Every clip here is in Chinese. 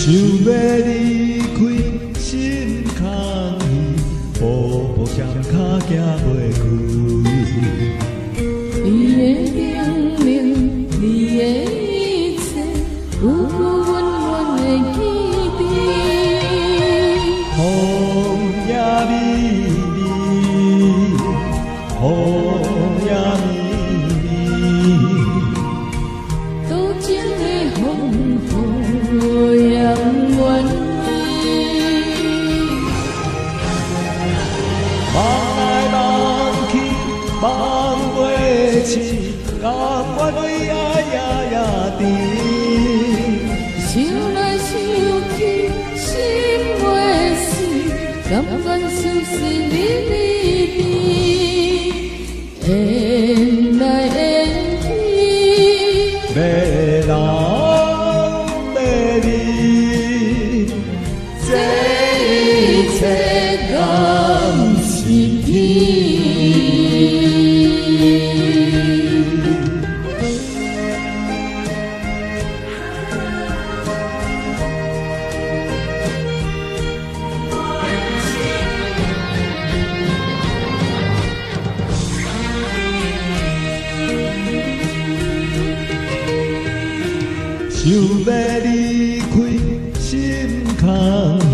想要离开心空虚，步步险脚行袂开。你的叮咛，你的一切，有阮阮的记忆。风也美丽，风也美丽。多情的风雨也愿意。望来望去，望袂清，甘愿为爱夜甜。想来想去，心袂死，甘愿相思离离别，缘来缘去，要人要你，这一切甘是天。想要离开心空虚，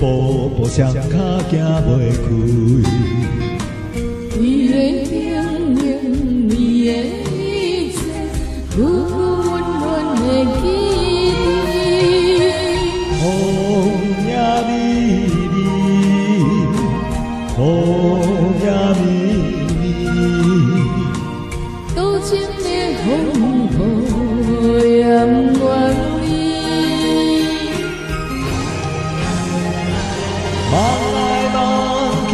步步险脚行袂开。你的叮咛，你的一切，有阮阮的记忆。风也美丽，风也美丽。多情的风雨也愿意。望来望去，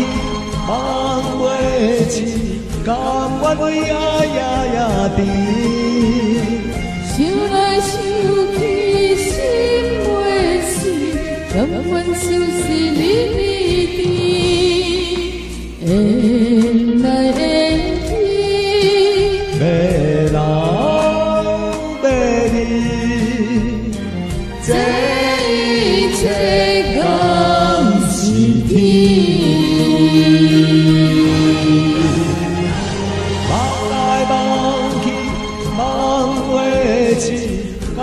望袂清，甘愿为爱夜甜。想来想去，心袂死，甘愿相思离离别，缘来缘去，要人要你，这一切甘是天。望来望去，望袂清，甘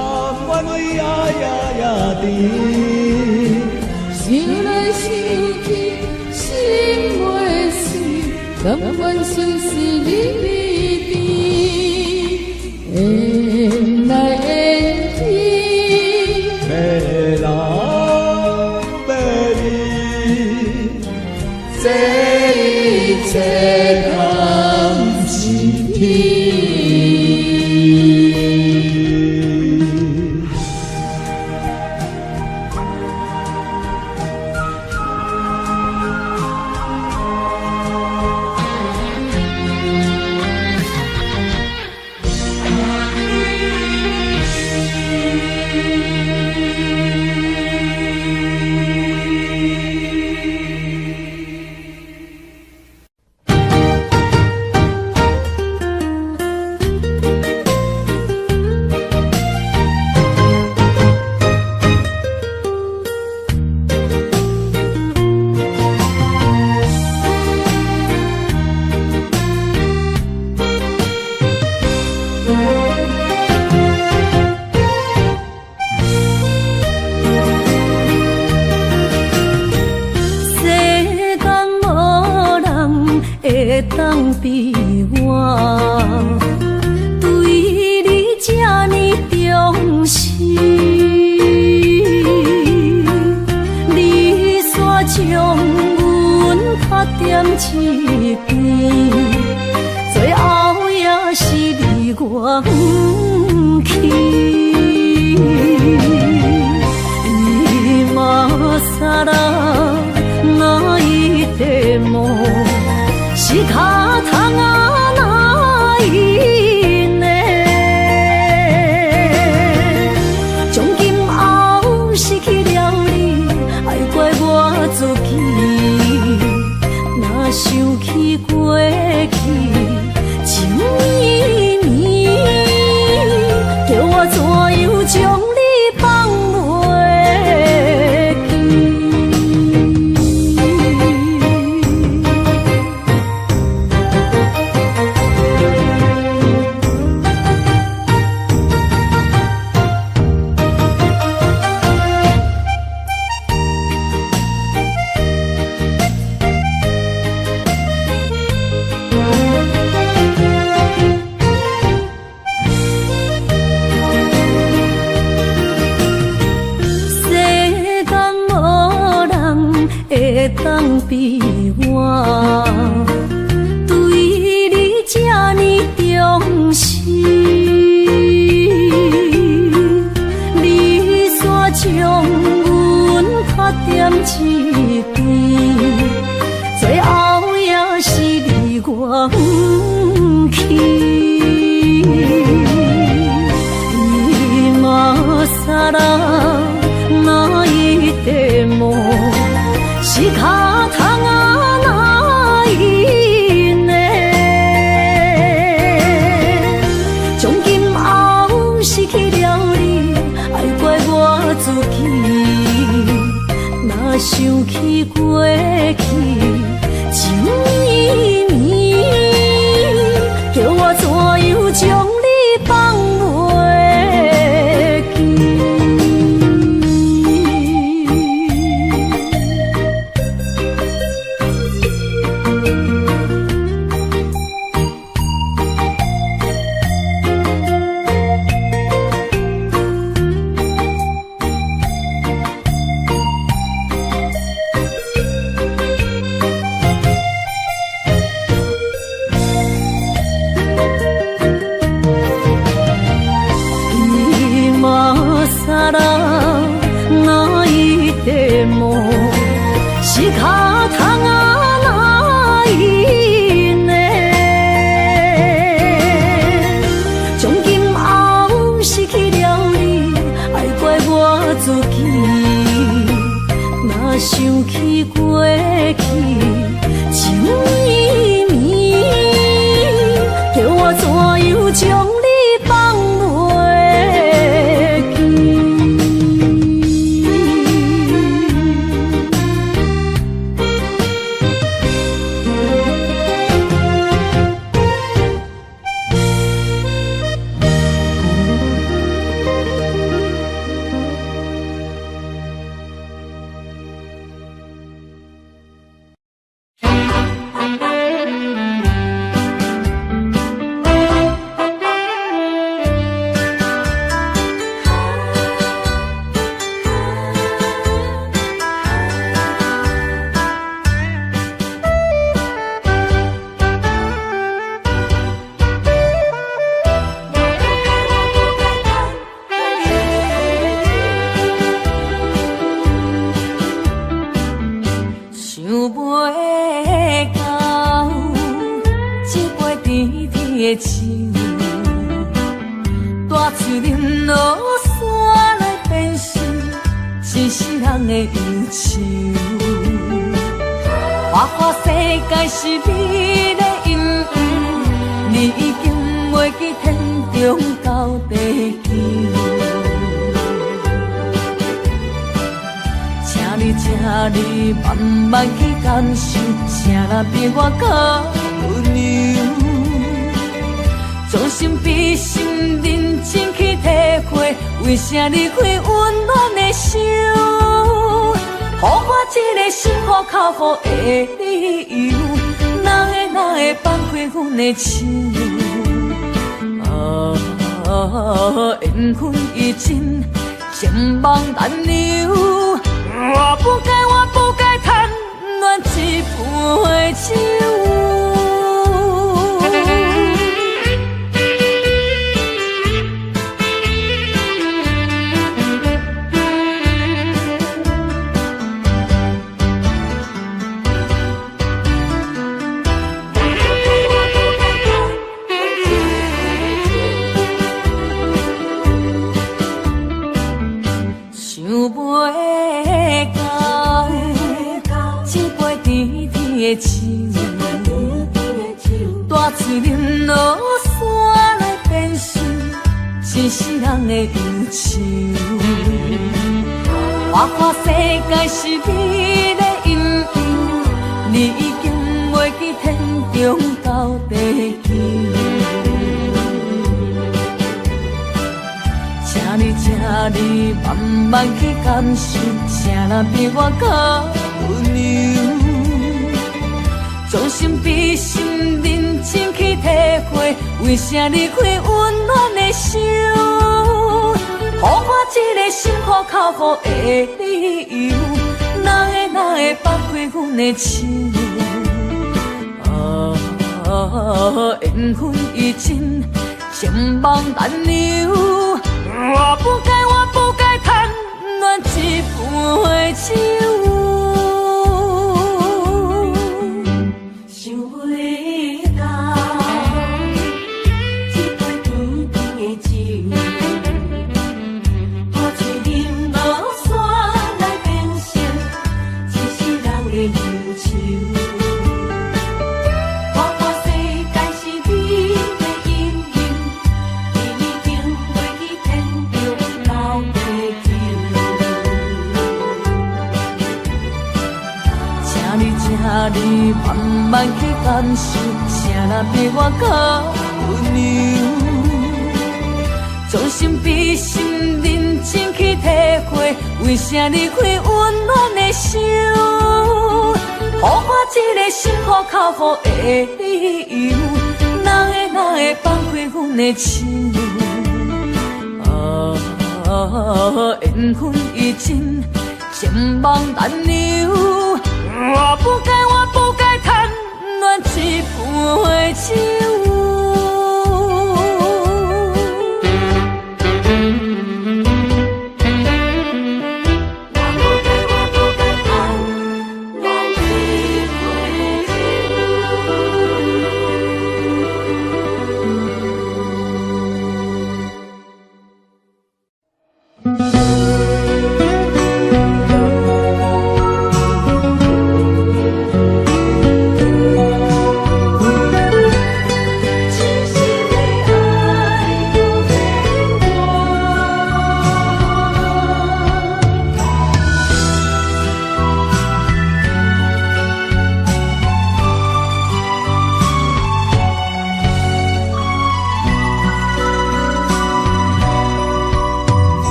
愿为爱夜甜。想来想去，心袂死，甘愿相思离离别，缘来缘去，要人要你，这一切甘是天。当比我对你这呢重视，你煞将阮拍点一边，最后也是你我不去。今さら泣いても仕方がないね。从今后失去了你，爱怪我自己。若想起过去情绵绵，叫我怎样将你放袂送俾我，对你这呢重视，你煞将阮缺点一边，最后也是你我不去。さらないでも仕方がないね。从今后失去了你，爱怪我自己。若想起过去情绵绵，叫我怎样将你放袂？仕方がないね。从今后失去了你，爱怪我自己。若想起过去情绵绵，叫我怎样将你放袂记？大嘴林落山来变成一世人的忧愁，花花世界是美的阴影，你已经袂记天中到地球。请你慢慢去感受，谁人比我更温柔？将心比心，认真去体会，为啥离开温暖的手？予我一个心苦口苦的理由，哪会放开阮的手？缘分已尽，情网难留。我不该贪恋一杯酒。大嘴林落山来变成一世人的忧愁，花花世界是美的阴影，你已经袂记天中到地球。请你慢慢去感受，谁人比我更温柔？将心比心，认真去体会，为啥离开温暖的手？予我一个心苦口苦的理由，哪会放开阮的手？缘分已尽，情梦难留。我不该贪恋一杯酒。想要到一杯甜甜的酒，破醉饮落山来变成一世人的忧愁。你慢慢去感受，啥人比我较温柔？将心比心，认真去体会，为啥离开温暖的手？予我一个心苦口苦的理由，哪会放开阮的手？缘分已尽，情梦难留。我不该贪恋一杯酒。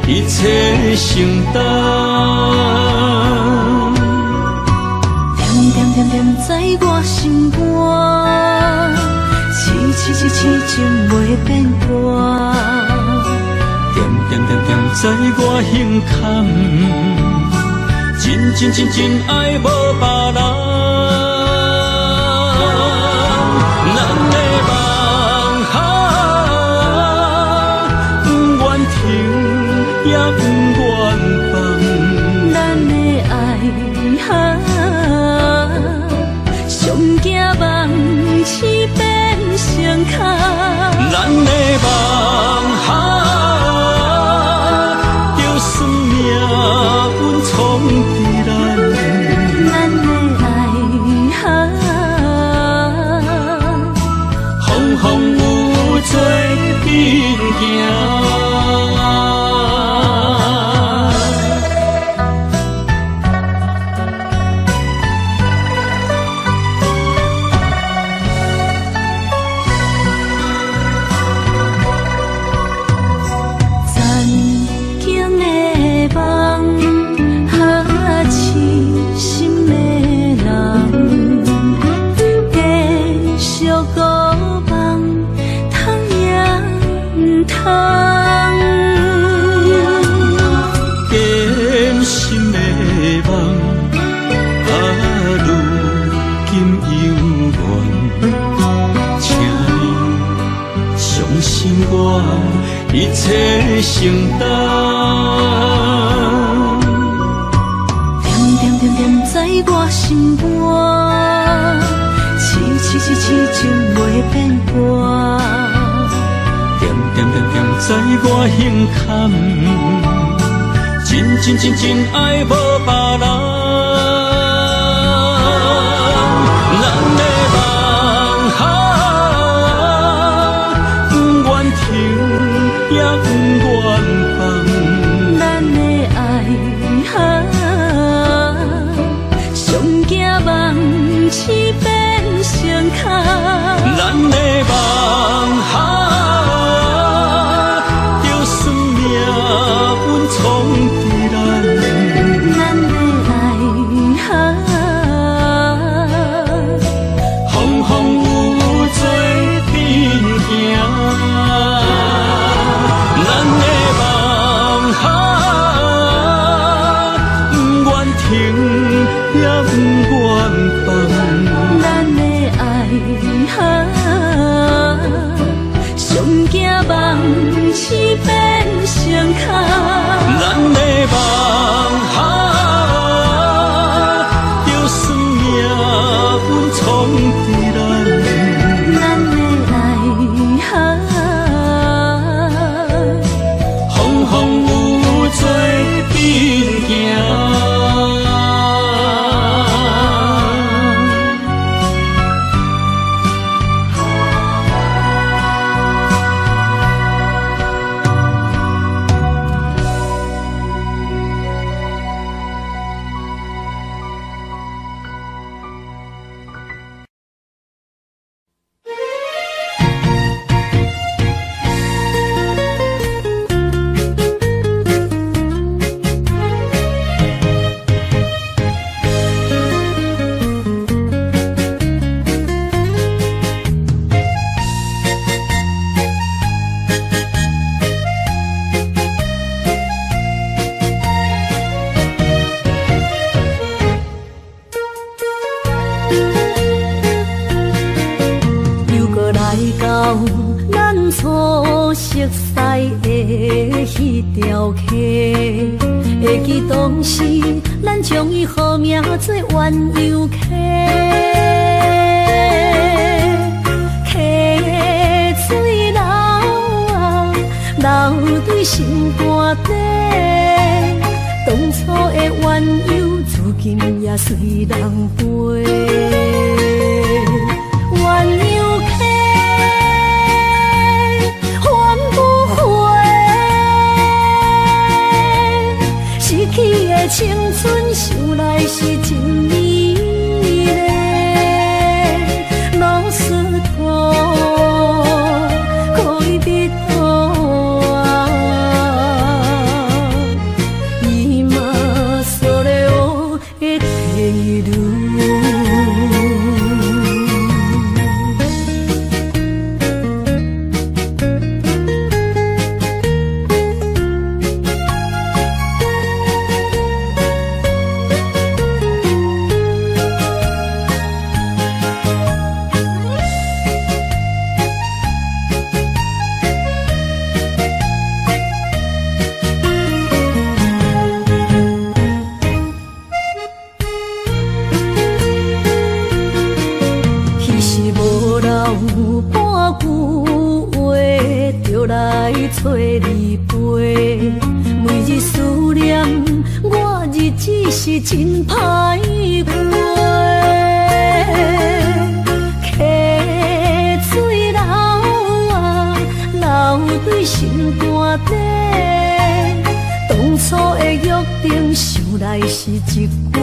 一切承担，点在我心肝，痴情袂变卦。点在我胸坎，真爱无别人。咱的梦不愿停，也不愿放。咱的爱上惊梦痴变成空。咱的梦就算命运冲伫咱，咱的爱风有做阵行。一切承担，点在我心肝，痴情袂变卦。点在我胸坎，真爱无别人。咱的梦不愿停，也不愿放。咱的爱是变成空。咱的梦哈，就算命运创治人，咱的爱哈，风风雨做阵行。初熟悉的迄条溪，会记当时咱将伊号名做鸳鸯溪。溪水流啊，流对心肝底。当初的鸳鸯，如今也随人飞。鸳鸯溪。青春想来是真美丽，老师徒可以比多啊，伊嘛所了的体路。找你陪，每日思念我，日子是真歹过。溪水流啊，流对心肝底。当初的约定，想来是一句话。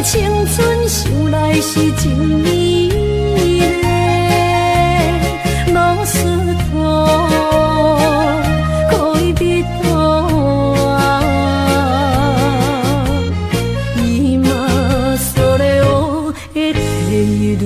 青春想来是真美丽，老师徒可以比多啊，伊嘛所了的体路。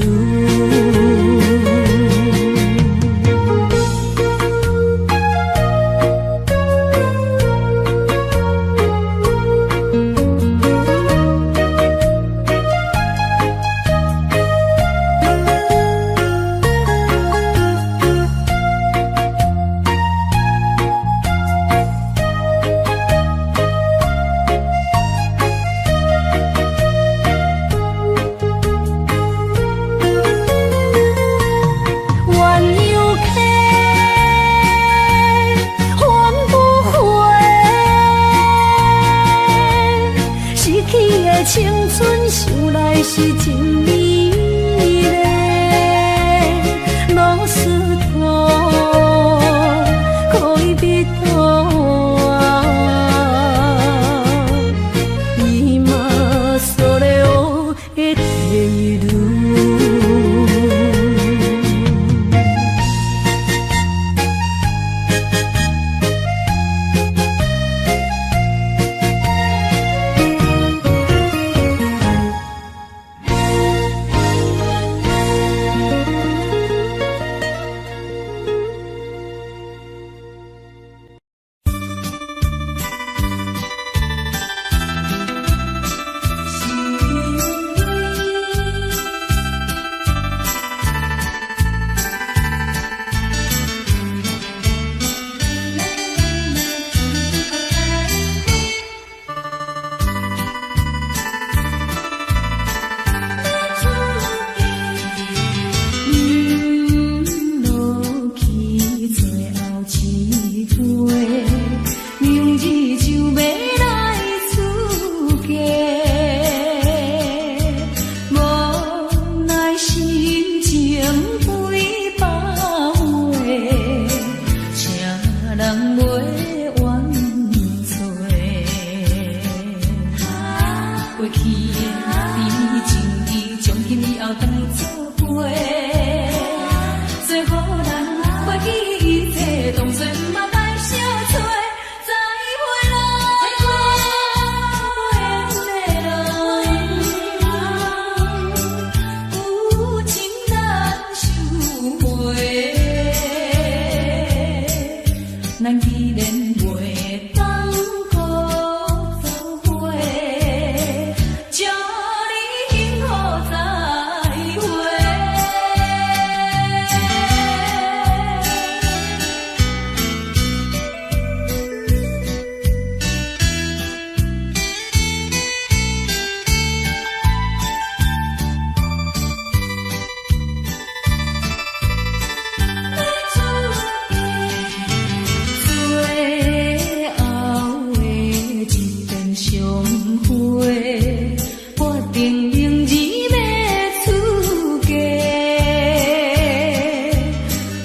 青春想来是真美丽，老师徒可以比多啊，伊嘛所了的体路。去的甜情意，从今以后当作陪。最好咱袂记一切，当作毋捌来相找。再会啦，有情难收回。咱既然袂当搁做伙，祝你幸福再会。最后的一遍相会，我定仍然要出家。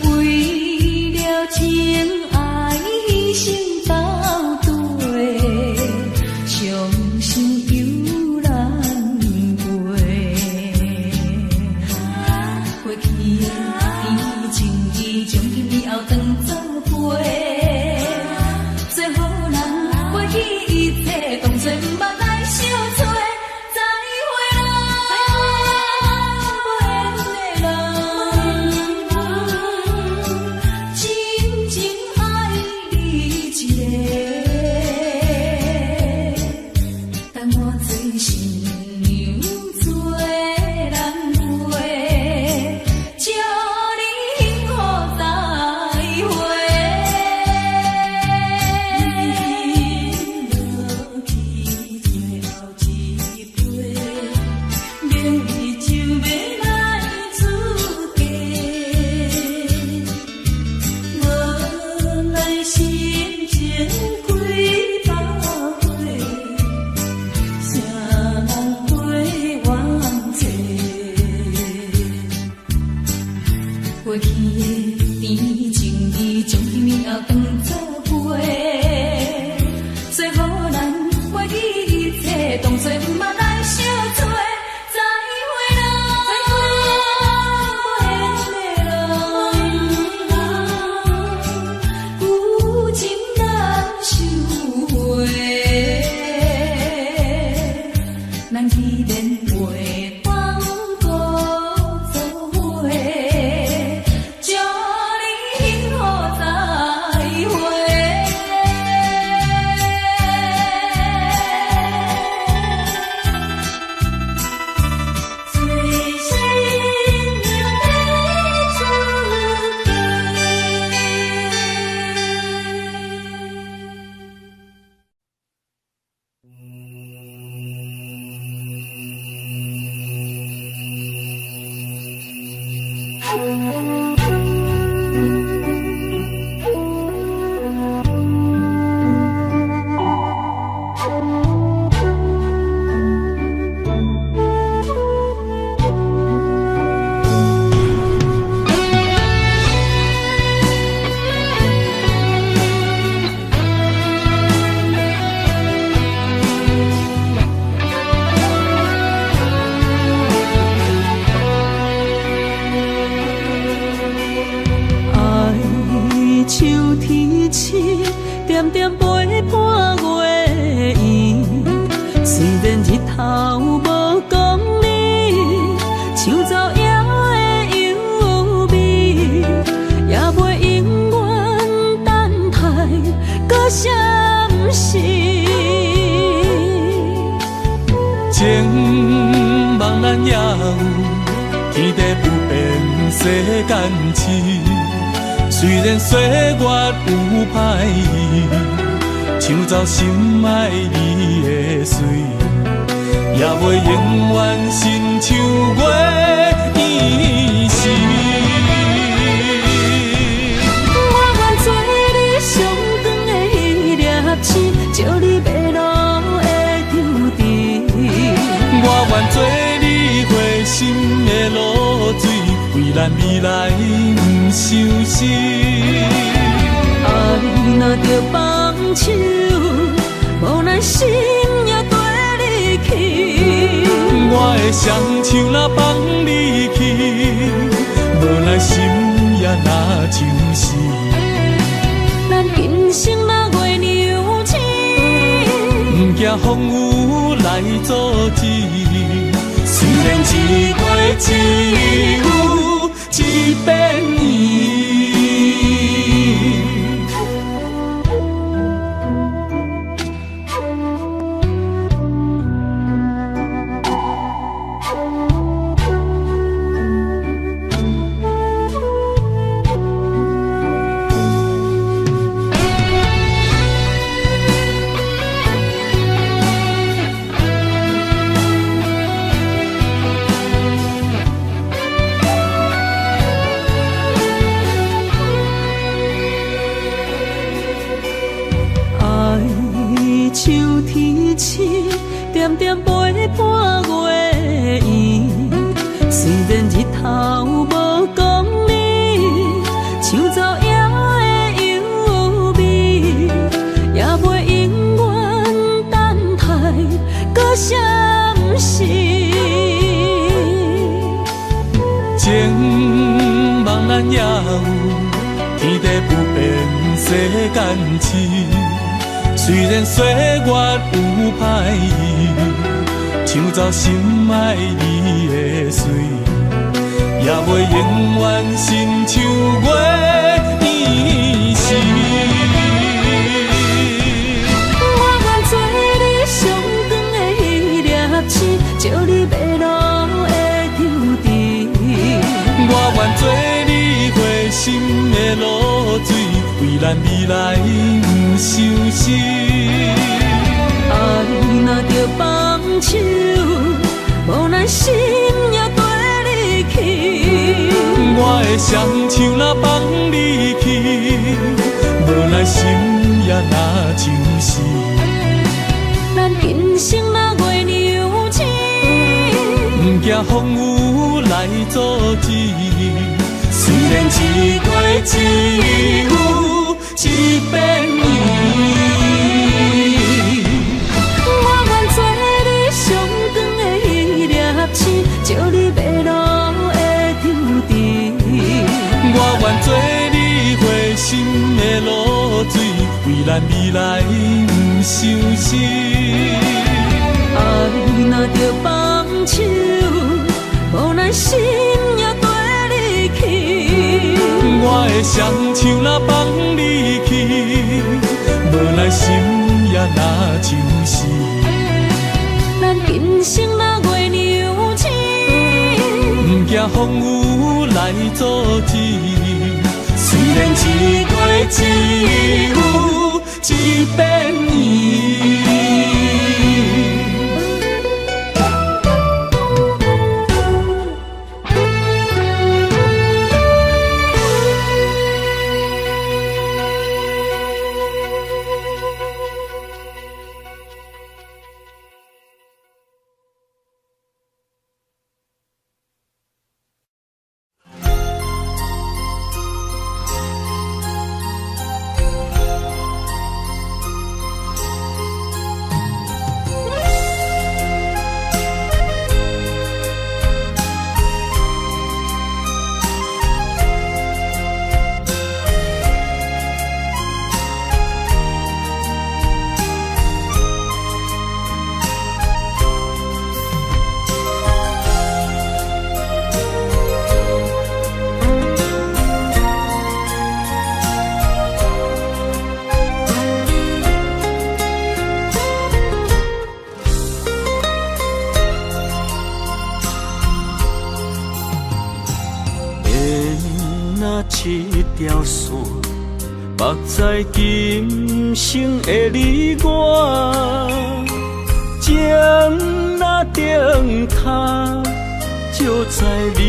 为了情爱牺牲斗对，伤心犹难过。过去的甜情意，从今以后当作陪。最好咱袂记一切，当作毋捌来相找。再会啦，真情爱你一个，等我做新娘做人陪，祝你幸福再会。过去的甜情意，从今以后当作陪。最好咱袂记一切，当作毋捌来相找。再会啦，有情难收回。咱既然袂当搁做伙，祝你幸福再会。最新娘要出嫁。像天星点点陪伴月圆，虽然日头无讲你，像走夜的幽味，也袂永远等待搁闪失。情茫然也有天地不变世间事。虽然岁月有歹意，抢走心爱你的水，也袂永远亲像月依时。我愿做你上长的迄粒星，照你迷路的丢滴。我愿做你回心的露水，为咱未来不伤心。爱若着放手，无奈心也跟你去。会双手若放你去，无奈心也若像是。咱今生若月娘星，不惊风雨来阻止。虽然一月只有一遍年。点点陪伴月圆，虽然日头无讲你，像早夜的幽味，也袂永远等待搁闪逝。情茫然也有，天地不变，世间痴。虽然岁月有歹意，抢走心爱你的水，也袂永远亲像月圆时。我愿做你上长的迄粒星，照你迷路的抽屉。我愿做你回心的露水，为咱未来不伤心。爱若着放手，无奈心也跟你去。我的双手若放你去，无奈心也若像是。咱今生若月娘星，不惊风雨来阻止。虽然一月只有一遍年。照你迷路的抽屉，我愿做你回心的露水，为咱未来不伤心。爱若着放手，无奈心也跟你去。我的双手若放你去，无奈心也若像是。咱今生若月娘星，不惊风雨来阻止。虽然一月只有一遍年。一条线，目在今生的你我，情若顶塔，照在人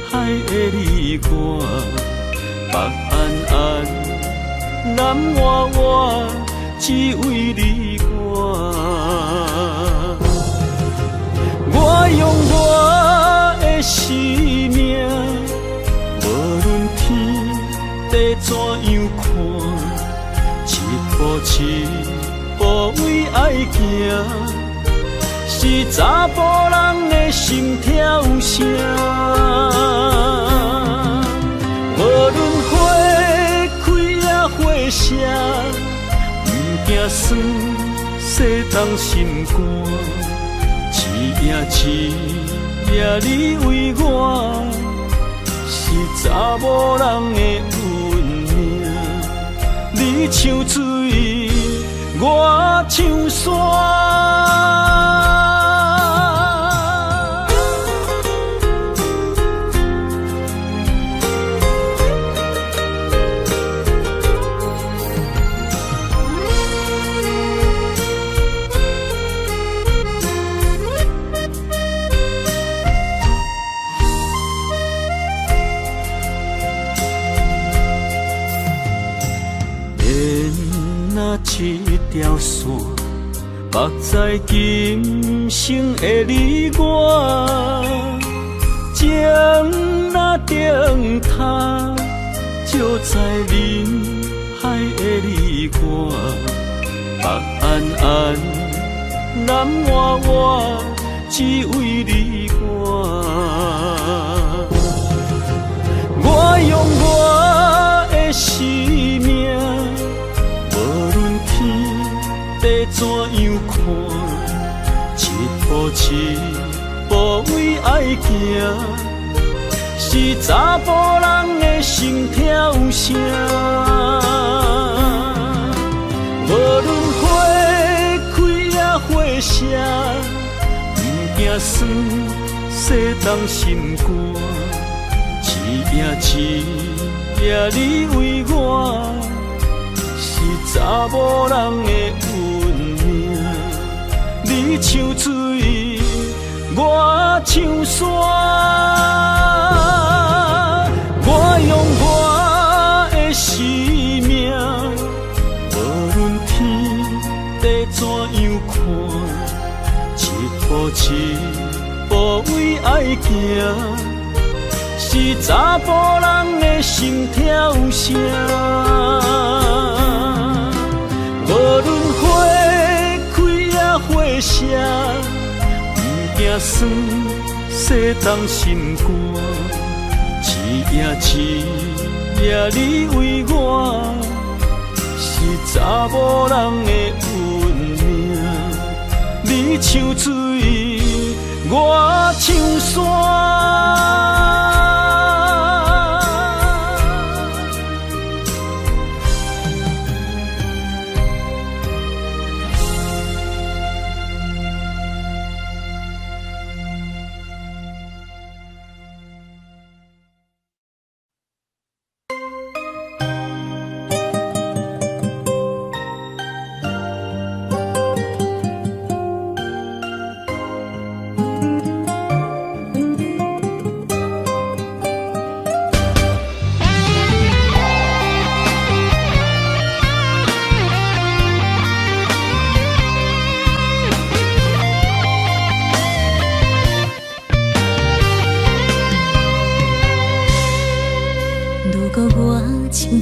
海的你我，北暗暗，南弯弯，只为你我。我用我的生命。地怎样看？一步一步为爱行，是查甫人的心跳声。无论花开也花谢，不惊酸洗动心肝。一夜你为我，是查某人的运命。你像水，我像山。一条线，目在今生的你我，情若灯塔，照在人海的你我，北暗暗，南弯弯，只为你我。我用我的生命。地怎样看？一步一步为爱行，是查甫人的心跳声。无论花开也花谢，不惊酸洗动心肝。一夜你为我。是查某人的运命，你像水，我像山。我用我的生命，无论天地怎样看，一步一步为爱行，是查甫人的心跳声。无论花开也花谢，不惊酸洗动心肝。一夜你为我，是查某人的运命。你像水，我像山。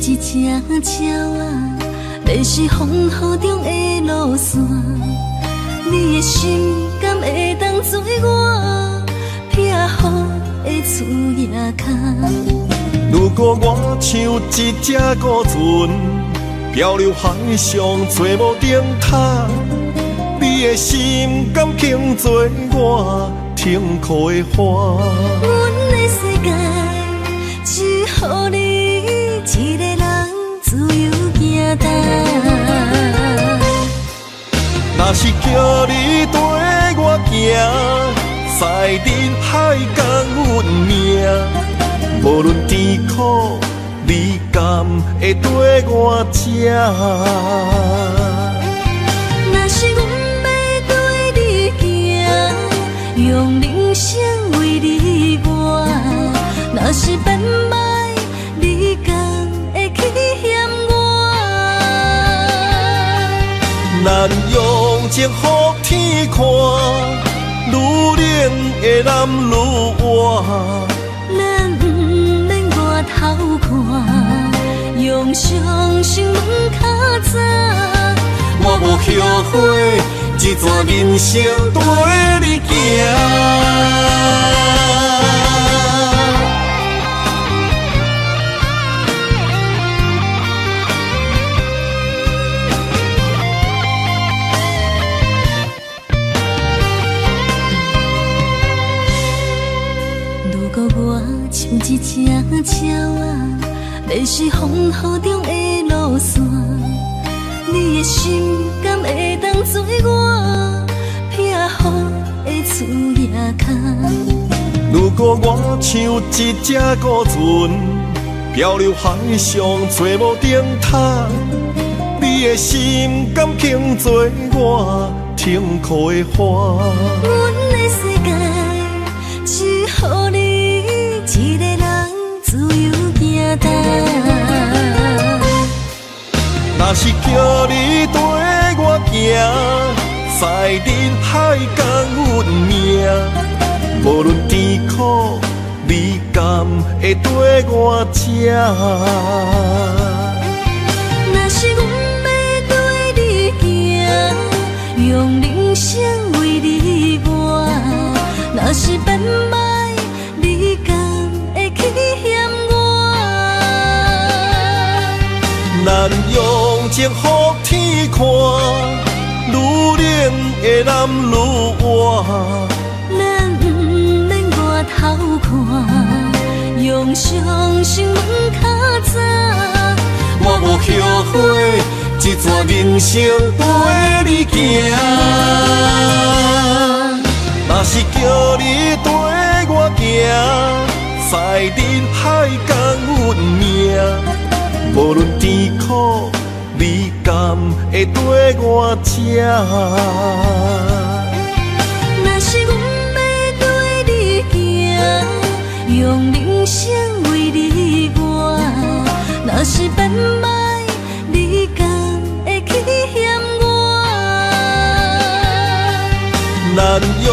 一只鸟啊，迷失风雨中的路线，你的心敢会当做我避雨的厝夜空？如果我像一只孤船，漂流海上做无顶塔，你的心敢肯做我停靠的花？阮的世界只予你一个人自由行动。若是叫你跟我行，在人海共运命，无论甜苦，你敢会跟我吃？若是阮要对你行，用人生为你活，若是变歹，你敢会去嫌我？咱用情予天看，愈冷的男愈活。咱不免外头看，用双心门较早。我无后悔，一段人生跟如果我像一只鸟啊，迷失风雨中的路线，你的心敢会当做我避雨的厝野脚？如果我像一只孤船，漂流海上找无顶塔，你的心敢肯做我停靠的花？阮的世界只予你一个人自由行踏。若是叫你跟我行，在人海共阮命。无论甜苦，你敢会跟我吃？若是阮要对你行，用人生为你活，若是变歹，你敢会去嫌我？咱用情予天看，愈冷的男愈活。咱不免外头看，用双心门较早。我无后悔，一段人生陪你行。若是叫你跟我行，在人海共阮命。无论甜苦，你敢会跟我吃？若是阮要对你行，用人生为你活，若是变歹，你敢会去嫌我？咱用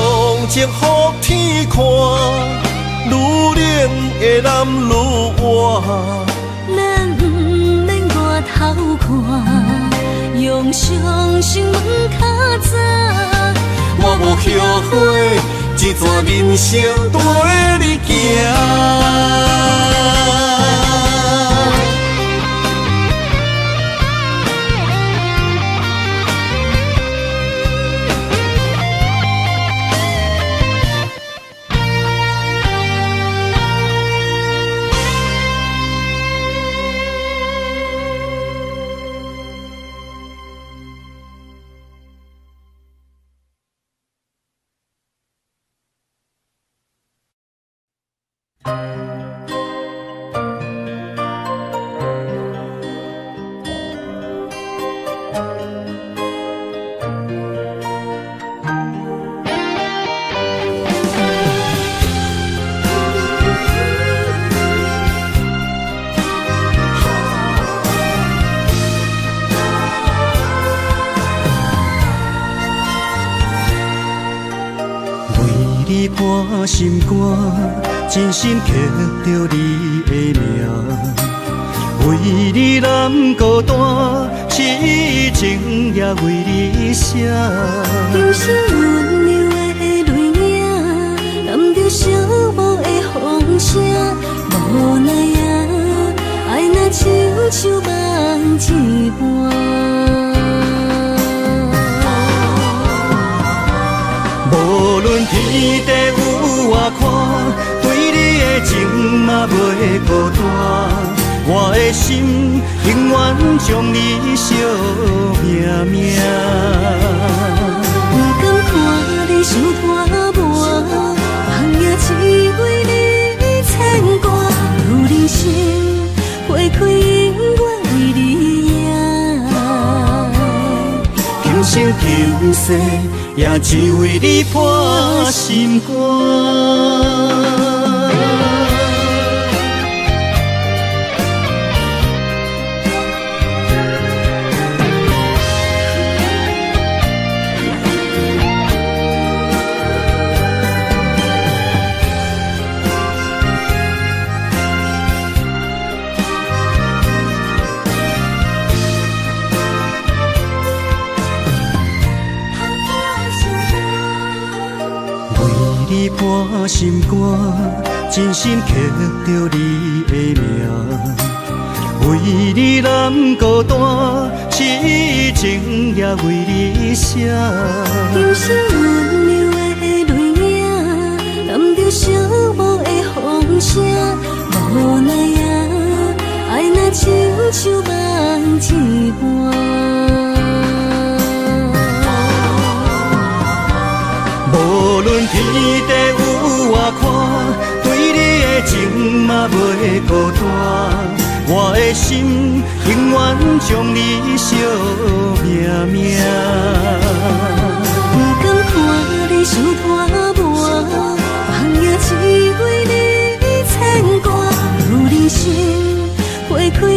情予天看，愈冷的男愈活。咱不免外头看，用双心门较早。我无后悔，一段人生陪你行。你伴心肝，真心刻着你的名。为你难孤单，痴情也为你写。人生温柔的泪影，染着寂寞的风声。无奈啊，爱若亲像梦一般。无论天地有外宽，对你的情嘛袂孤单。我的心永远将你惜命命。不敢看你伤拖磨，梦也只为你牵挂。有人生花开永远为你赢，今生今世也只为你破心肝。为你破心肝，真心刻着你的名。为你难孤单，痴情也为你写。忧伤温柔的泪影，染着寂寞的风声。无奈啊，爱若亲像梦一般。无论天地有外宽，对你的情嘛袂孤单。我的心永远将你惜命命。不甘看你受拖磨，梦也只为你牵挂。有人生花开永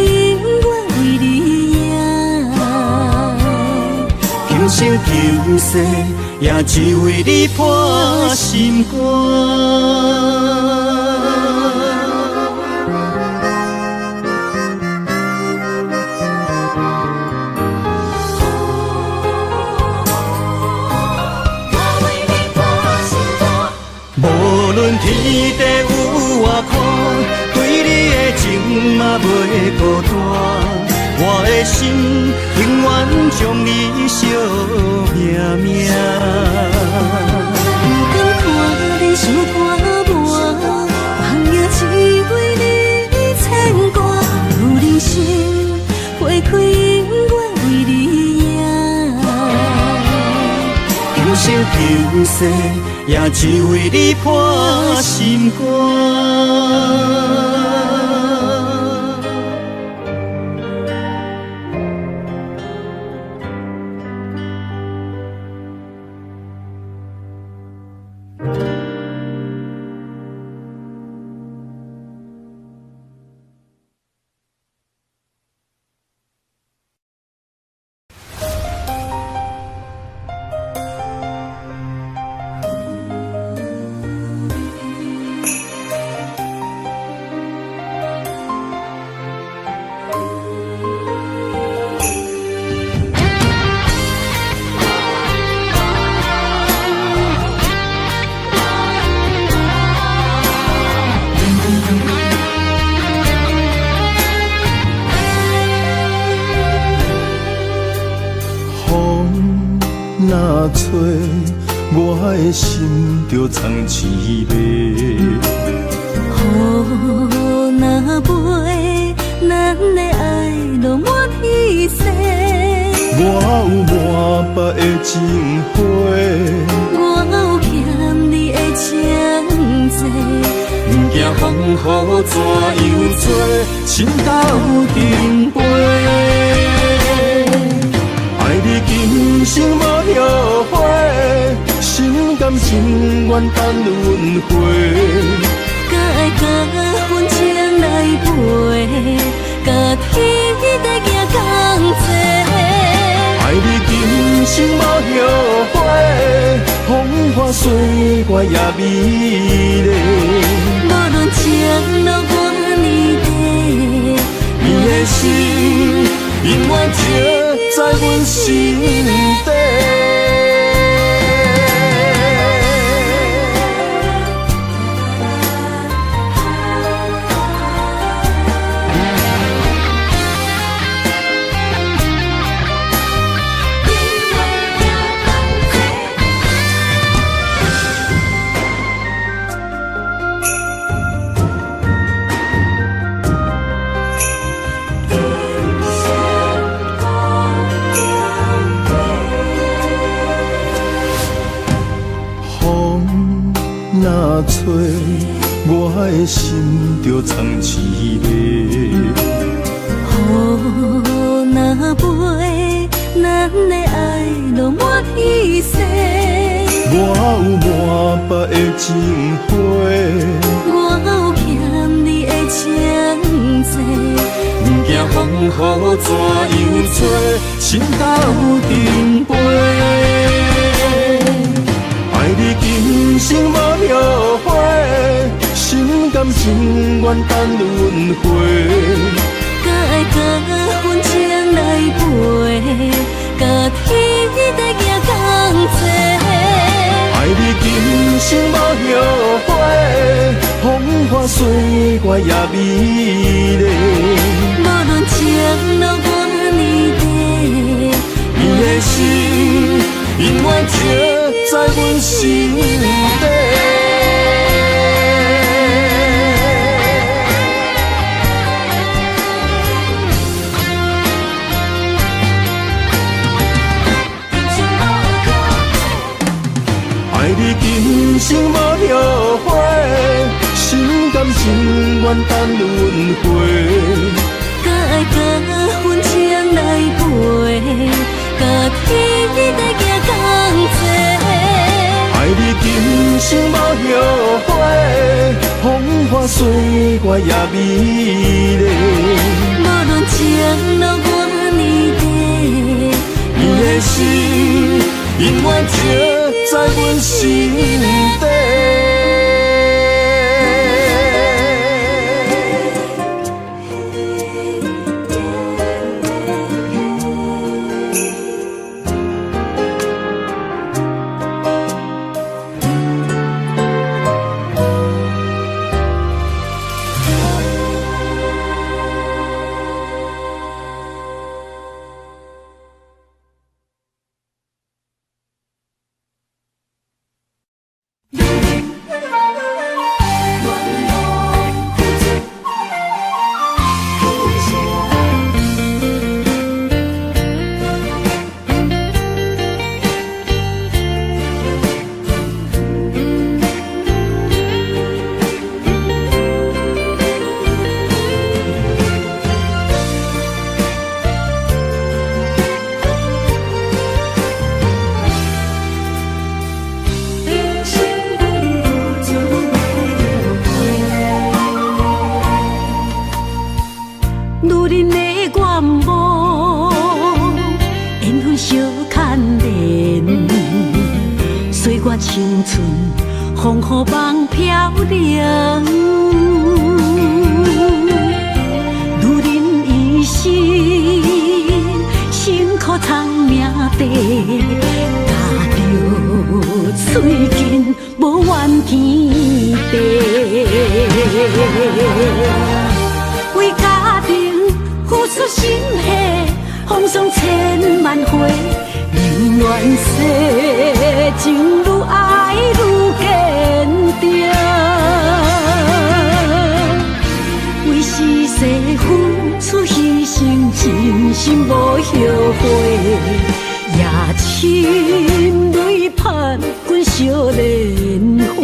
远为你赢，今生今世也只为你破心肝。无论天地有外宽，对你的情嘛袂孤单。我的心永远将你惜命命。不甘看你受拖磨，梦也只为你牵挂。有人生花开永远为你赢，今生今世也只为你破心肝。若吹，我的心就藏滋味。雨若飞，咱的爱落满天星。我有满腹的情花，我有欠你的情债。不惊风雨怎样做，心斗阵飞。爱你今生无后悔，心甘情愿等轮回。甲爱甲阮情来陪，甲天地行同齐。爱你今生无后悔，风花雪月也美丽。无论情路偌呢短，你的心永远刻在阮心底。若吹，我的心就藏滋味。雨若飞，咱的爱落满天星。我有满腹的情花，我有欠你的情债。不惊风雨怎样做，心斗阵飞。爱你今生无后悔，心甘情愿等轮回。甲爱甲阮情来陪，甲天地行同齐。爱你今生无花水月也美丽。无论情路我年底，伊的心永远刻在阮心底。爱你今生无后悔，心甘情愿等轮回。甲爱甲份情来陪，甲天在行同齐。爱你今生无后悔，风花水月也美丽。无论情路我年底，伊的心永远刻在阮心底。青春风雨梦飘零，女人一生辛苦藏命地，踏着嘴筋无怨天地，为家庭付出心血，风霜千万回。宁愿世情愈爱愈坚定，为是世付出牺牲，真心无后悔，也深泪盼阮少年花。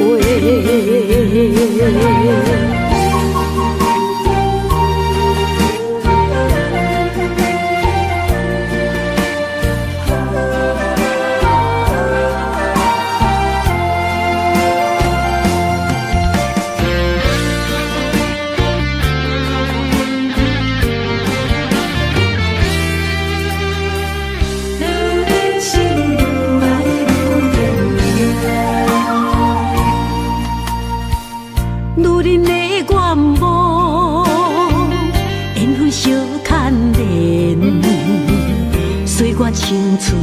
青春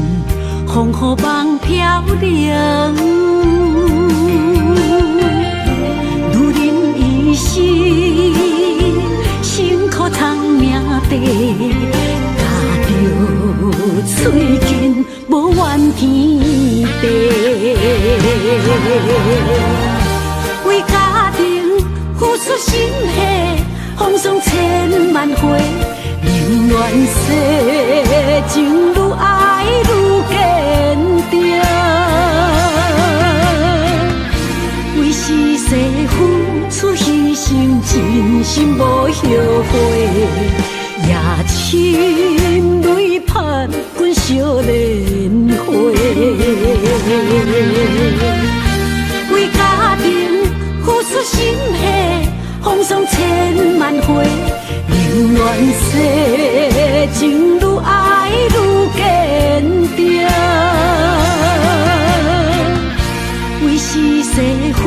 风雨梦飘零，女人一生辛苦藏命地，踏着嘴筋无怨天地，为家庭付出心血，风霜千万回。宁愿世情愈爱愈坚定，为是世付出牺牲，真心无后悔，也深泪盼阮少年花。为家庭付出心血，风霜千万回。宁愿世情愈爱愈坚定，为是世付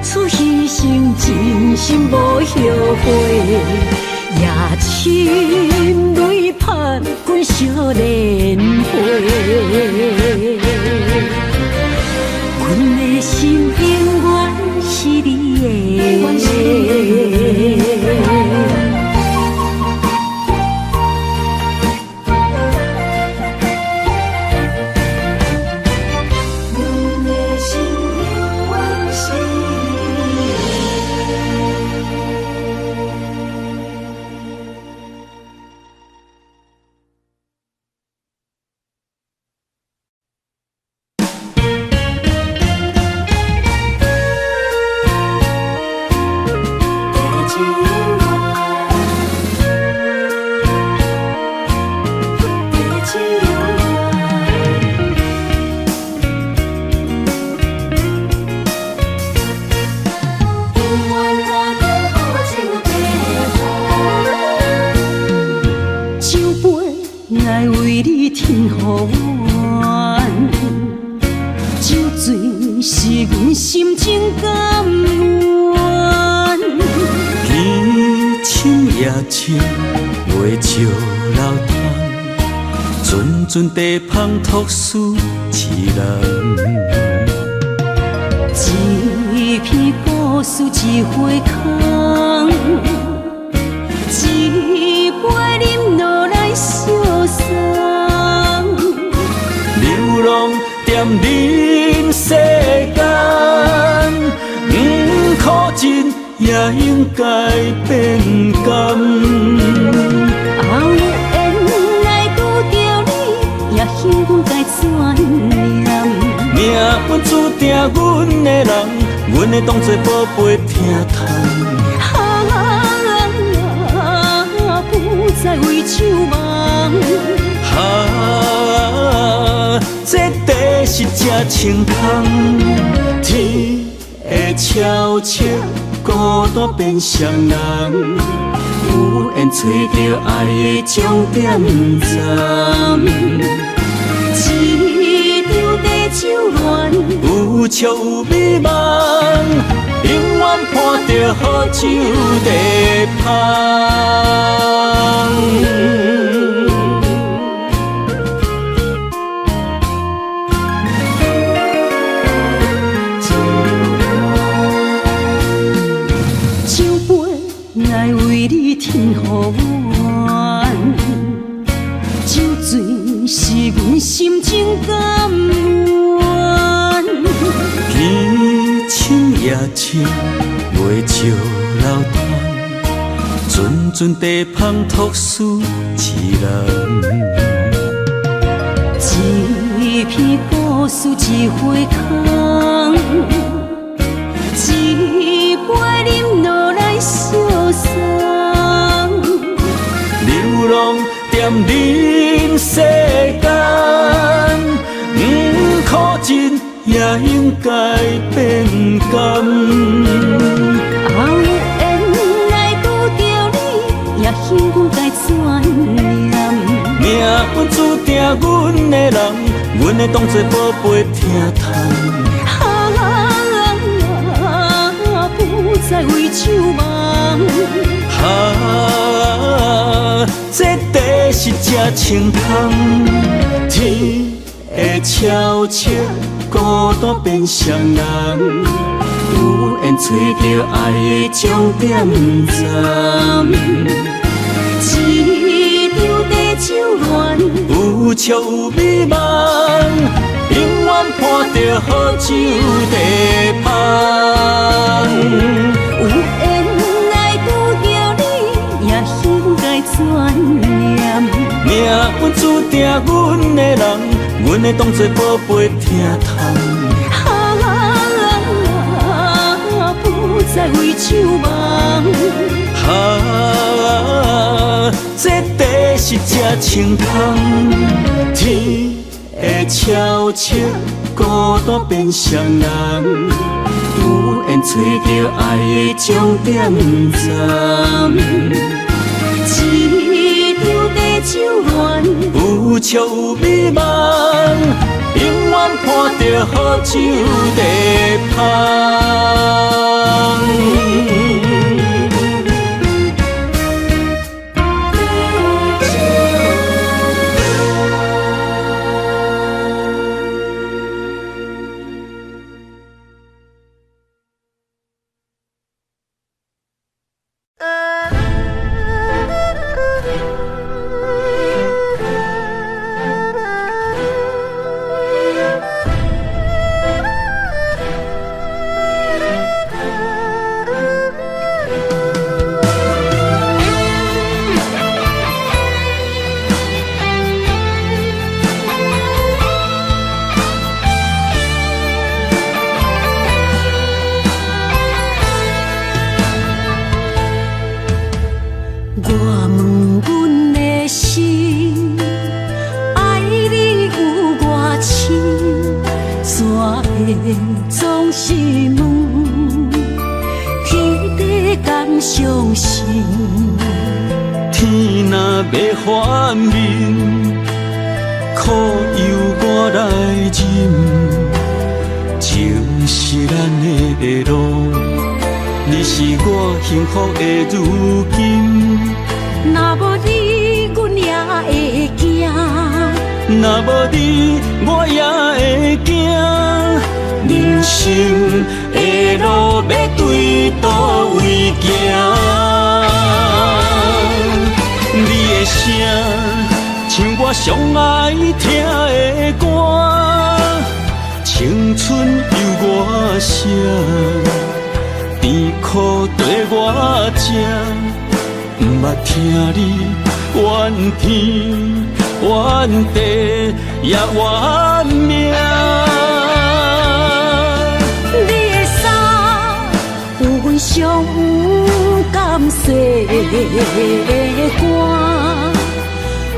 出牺牲，真心无后悔，也深泪盼阮少年花。阮的心永远是你的。是阮心情甘愿。天深夜深，月照楼窗，阵阵地芳吐丝凄人。一片故事一回空，一杯饮落来相送。流浪踮人世间，不可真也应该变甘。后缘来拄着你，也幸阮该怎念？命运注定阮的人，阮会当作宝贝疼痛。不再为酒梦。这地是真清风，天会悄悄孤单变双人，有缘找到爱的终点站。一场地酒恋，有笑有美梦，永远伴着好酒地芳。酒杯来为你添予阮，酒醉是阮心情甘愿。天深夜深，月照楼窗，阵阵地芳吐丝凄人。一片故事一回空，一杯饮落来相送。流浪踮人世间，不可真也应该变甘。后缘来拄着你，也幸阮该怎念？命运注定阮的人，阮会当作宝贝疼痛。不再为酒梦。这地是真清风，天会悄悄孤单变双人，有缘找到爱的终点站。一场地酒恋，有笑有美梦，永远伴着好酒地芳。有缘来拄着你，也幸该怎念？命运注定阮的人，阮会当作宝贝疼痛。不再为酒梦。这地是真清风，天会悄悄孤单变双人，有缘找到爱的终点站。一场地酒恋，有笑有美梦，永远伴着好酒地芳。总是问，天地敢相信？天若要反面，可由我来忍，情的路，你是我幸福的如今。若无你，阮也会惊；若无你，我也会惊。人生的路要对倒位行？你的声，像我上爱听的歌，青春由我写，甜苦对我吃，不捌听你怨天怨地也怨命。你的衫有阮上不甘洗的汗，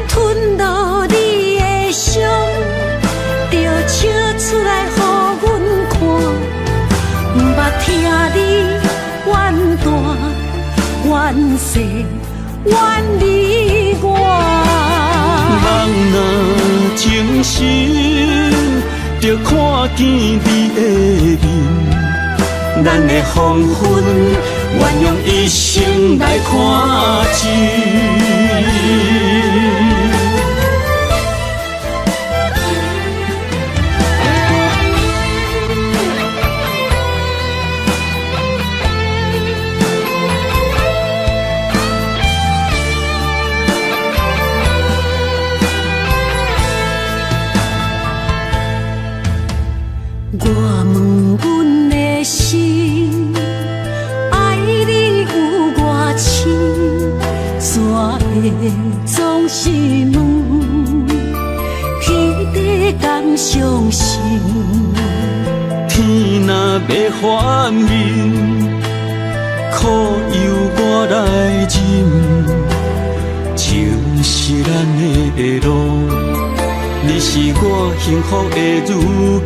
吞落你的伤，就笑出来予阮看。不捌听你怨大怨小怨你我。人若情深，就看见你的面，咱的黄昏，愿用一生来看尽。我问阮的心，爱你有偌深，怎会总是问，彼地敢相信？天若要反面，苦由我来忍，情是咱的路，你是我幸福的如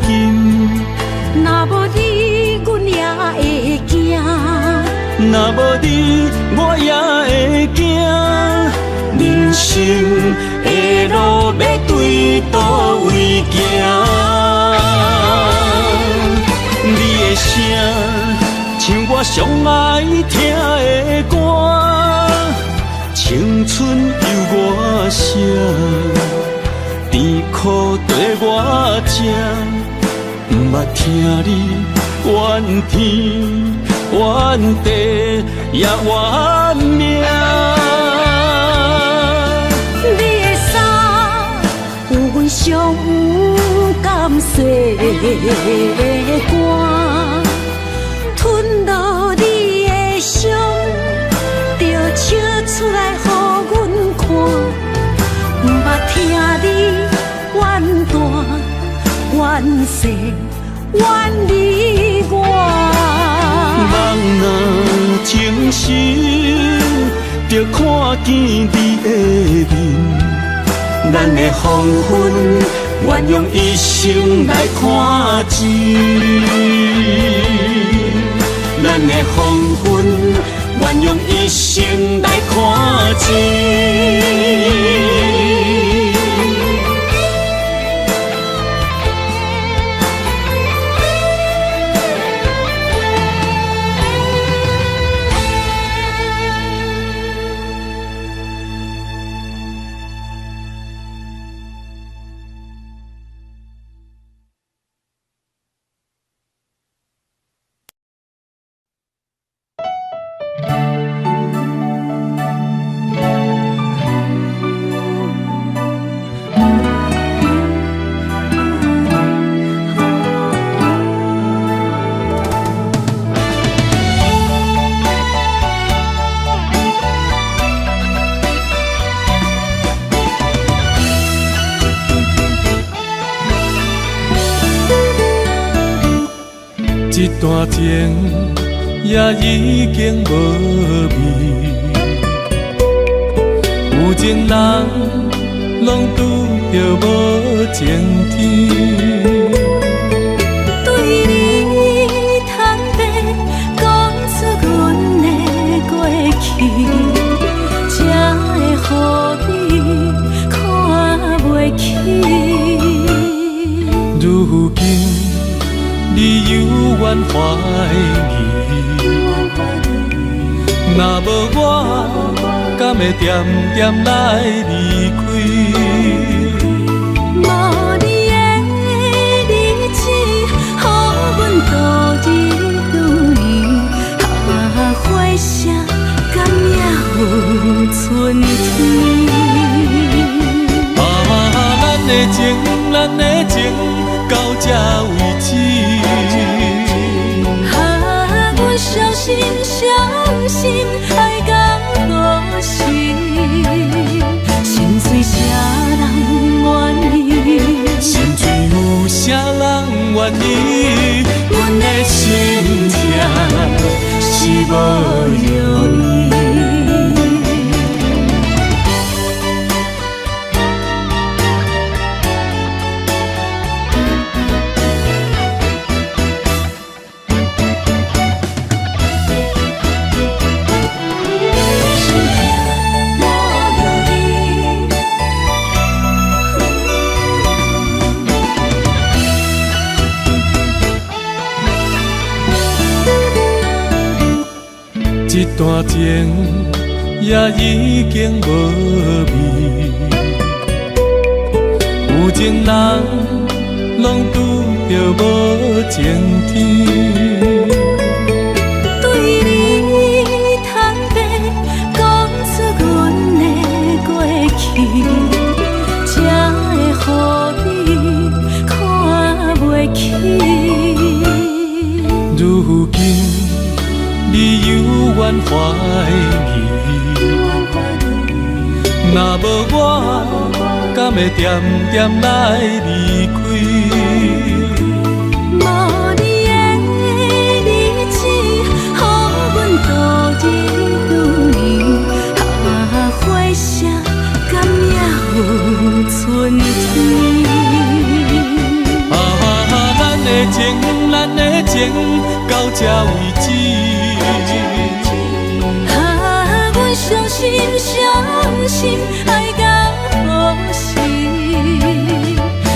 今。若无你，阮也会惊；若无你，我也会惊。人生的路要对倒位行？你的声，像我上爱听的歌，青春由我写，甜苦对我吃。不捌听你怨天怨地也怨命。你的衫有阮上不甘洗的汗，吞落你的伤，就笑出来予阮看。不捌听你怨大怨小怨你我。人若情深，就看见你的面，咱的黄昏，愿用一生来看尽。咱的黄昏，愿用一生来看尽。一段情也已经无味，有情人拢拄着无情天。对你通白讲出阮的过去，才会予你看袂起。如今你由怨怀疑。若无我，敢会点点来离开？无你的日子，予阮度日如年。花谢，敢也有春天？咱的情到这为止。阮相信爱到何时？心碎啥人愿意？心碎有啥人愿意？阮的心痛是无容易。一段情也已经无味，有情人拢拄着无情天。对你坦白，讲出阮的过去，才会予你看袂起。如今你有怨怀疑，若无我，敢会点点来离开？无你的日子，予阮度日如年。花谢，敢也有春天？咱的情到这为止。阮相信爱到何时？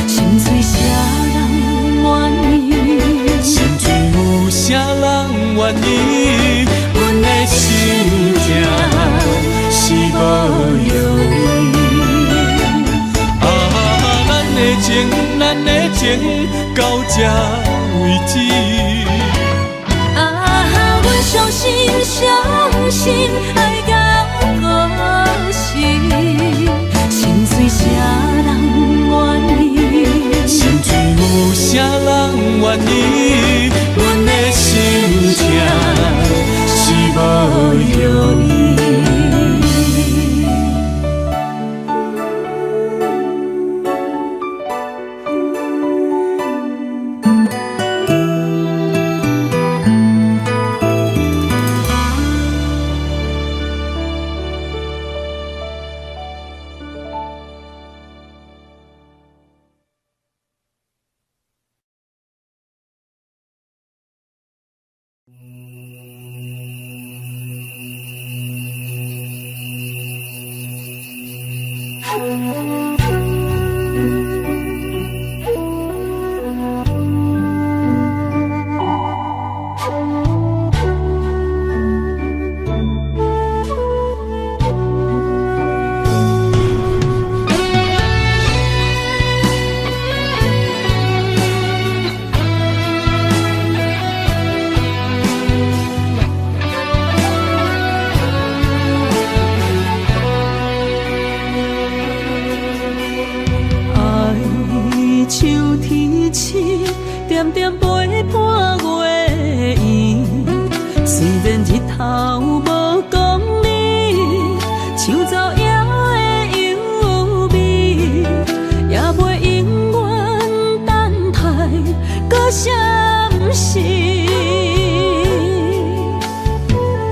心碎啥人愿意？心碎有啥人愿意？阮的心痛是无容易。咱的情到这为止。阮相信爱到何时？心碎啥人愿意？心碎有啥人愿意？阮的心痛是无容易。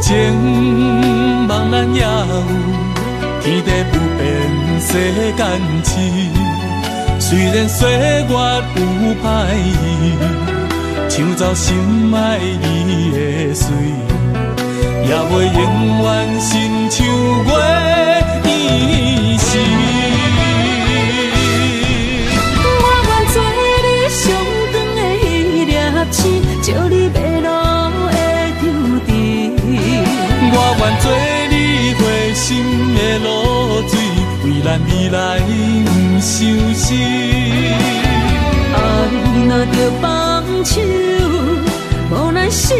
情茫然也有天地不变世间事，虽然岁月有歹意，抢走心爱伊的水，也袂永远亲像月伊是。我愿做你上长的迄粒星，照你。心的露水，为咱未来不伤心。爱若着放手，无咱心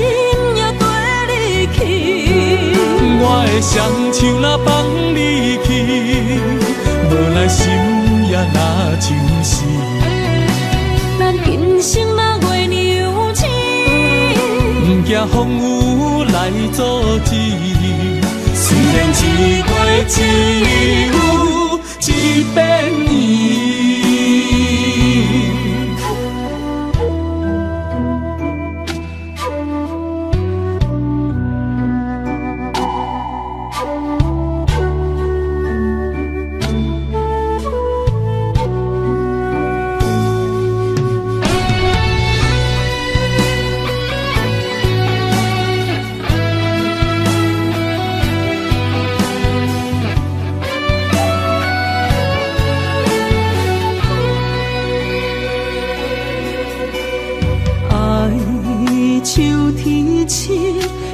也跟你去。我的双手若放你去，无咱心也若像死。咱今生若月娘星，不惊风雨来阻止。虽然一月一有一变圆。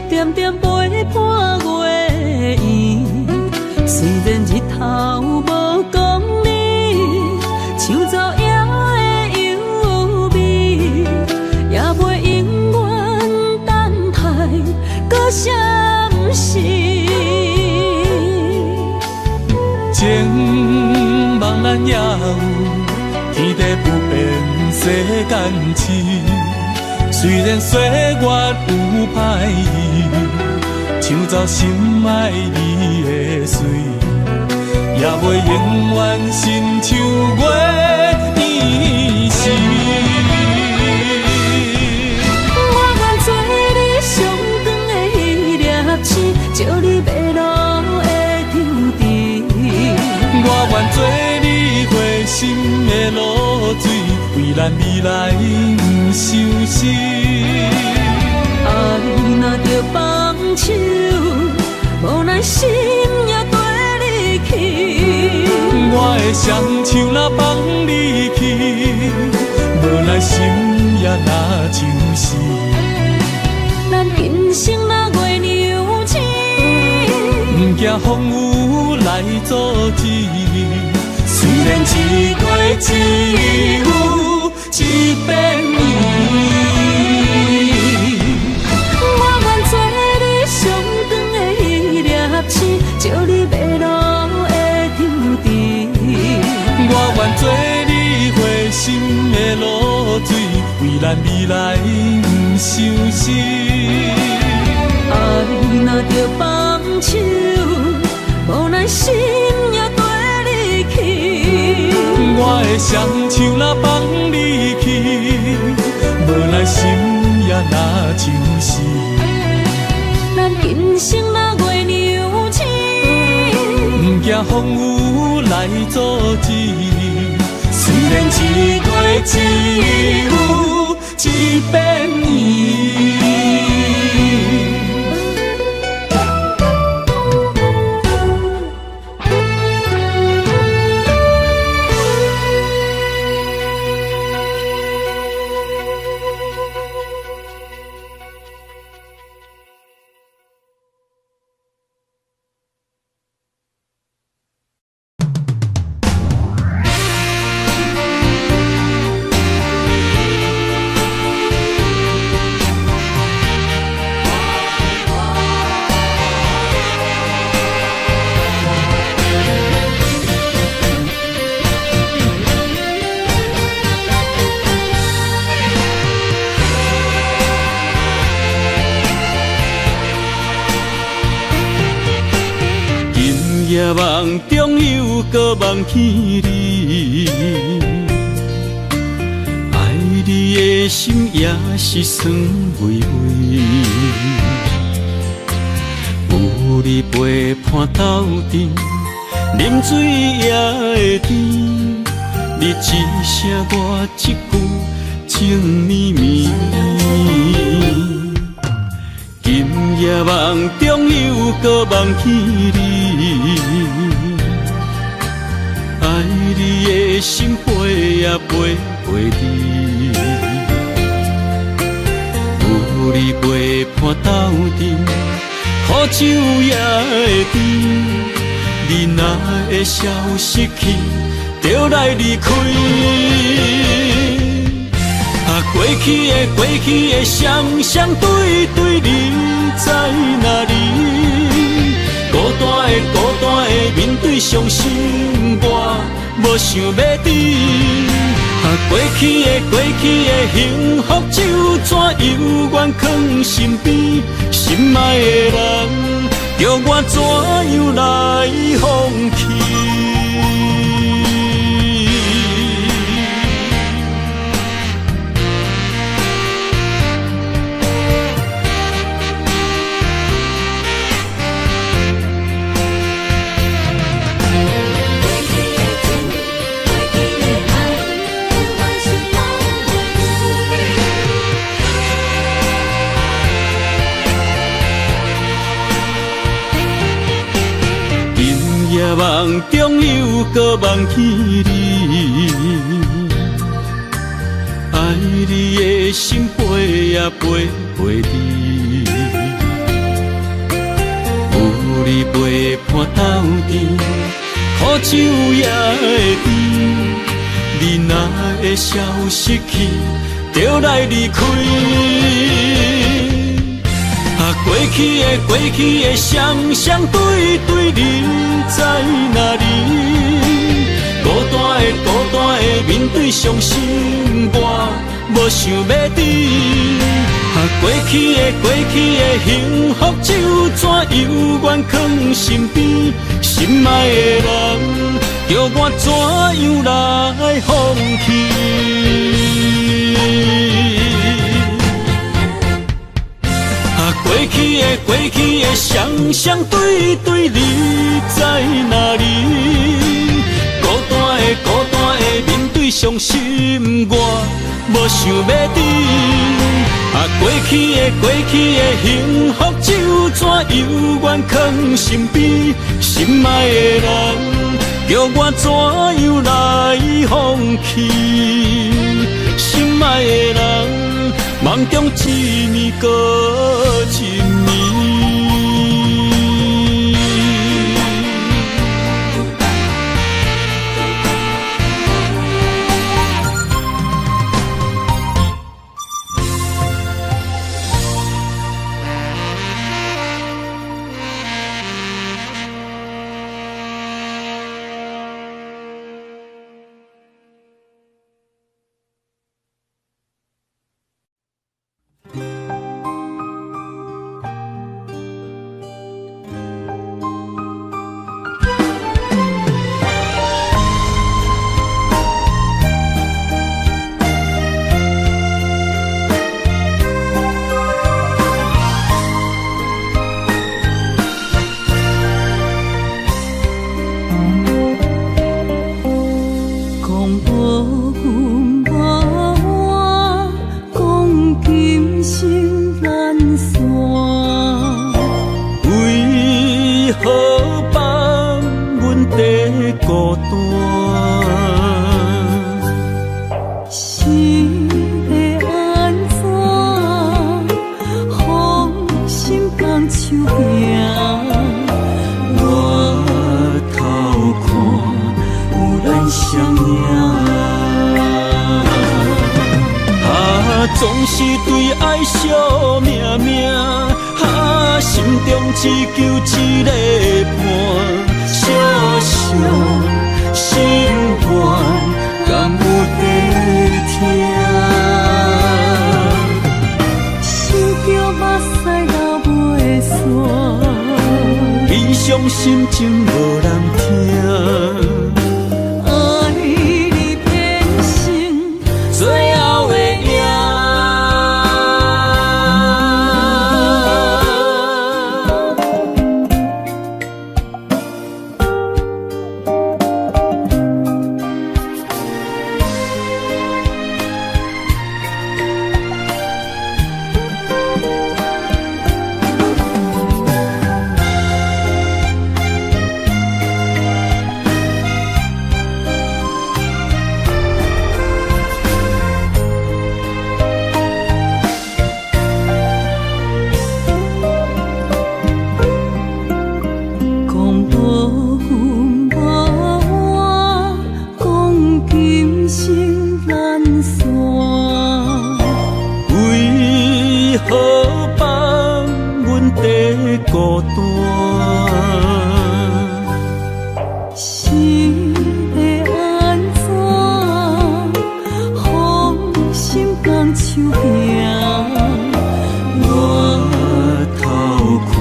点点陪伴月圆，虽然日头无讲你，像早夜的幽味，也袂永远等待搁闪烁。情茫然也有，天地不变，世间痴。虽然岁月有歹意，抢走心爱你的水，也袂永远亲像月圆时。我愿做你上长的迄粒星，照你迷路的trotro我愿做你回心的露水，为咱未来不伤心。爱若着放手，无咱心也跟你去。我的双手若放你去，无咱心也若像死。咱今生若月娘星，不惊风雨来阻止。虽然一月一有一变圆。照你迷路的trotro我愿做你回心的露水，为咱未来不伤心。爱若着放手，无咱心也跟你去。我的双手若放你去，无咱心也若像死。咱今生若月娘星，不惊风雨来阻止。虽然一月一有一变圆。夜梦中又搁梦起你，爱你的心也是酸微微。有你陪伴斗阵，啉水也会甜。你一声我一句，情绵绵。今夜梦中又搁梦起你，爱你的心飞啊飞袂离。有你陪伴斗阵，苦酒也会甜。你若会消失去，就来离开。过去的双双对对，你在哪里？孤单的面对伤心，我无想要知。过去的幸福就怎犹原藏身边？心爱的人，叫我怎样来放弃？梦中又搁梦起你，爱你的心飞呀飞你，有你陪伴斗阵，苦酒也会甜。你若会消失去，就来离开。过去的双双对对，你在哪里？孤单的面对伤心，我无想要知。过去的幸福就怎犹原藏身边？心爱的人，叫我怎样来放弃？过去的双双对对，你在哪里？孤单的面对伤心，我无想要知。过去的幸福就怎犹原藏身边？心爱的人，叫我怎样来放弃？心爱的人，梦中一年过一年。总是对爱惜命命，心中只求一个伴，小小心愿，敢有地听？想着目屎流袂煞，悲伤心情无人听。好放阮在孤单。是要安怎？风心放手行，我头看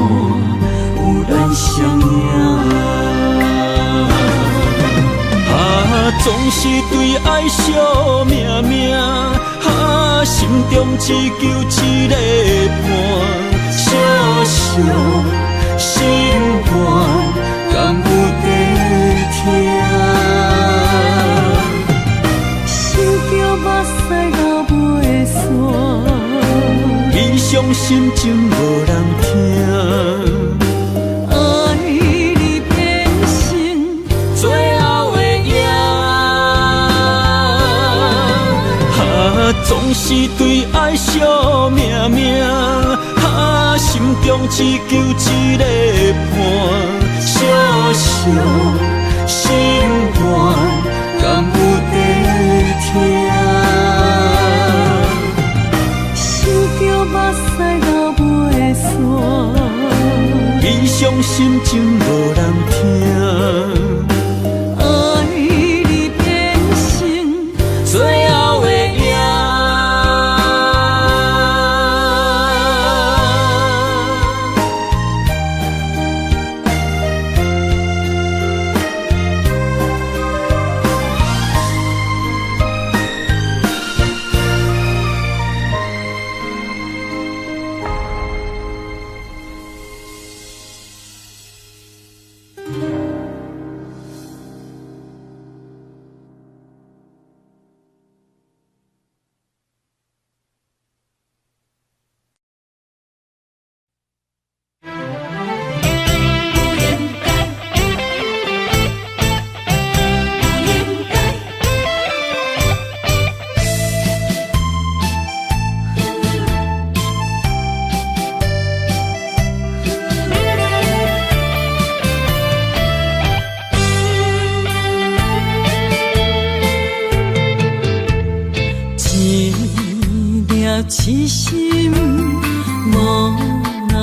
有咱相影。总是对爱惜命命，心中只求一个伴，小小心愿，敢有在听？想着目屎流袂煞，悲伤心情无人听。总是对爱惜命命，心中只求一个伴，小小心愿，敢有在听？想着目屎流袂煞，悲伤心情无人听。爱你变成最后的痴心无人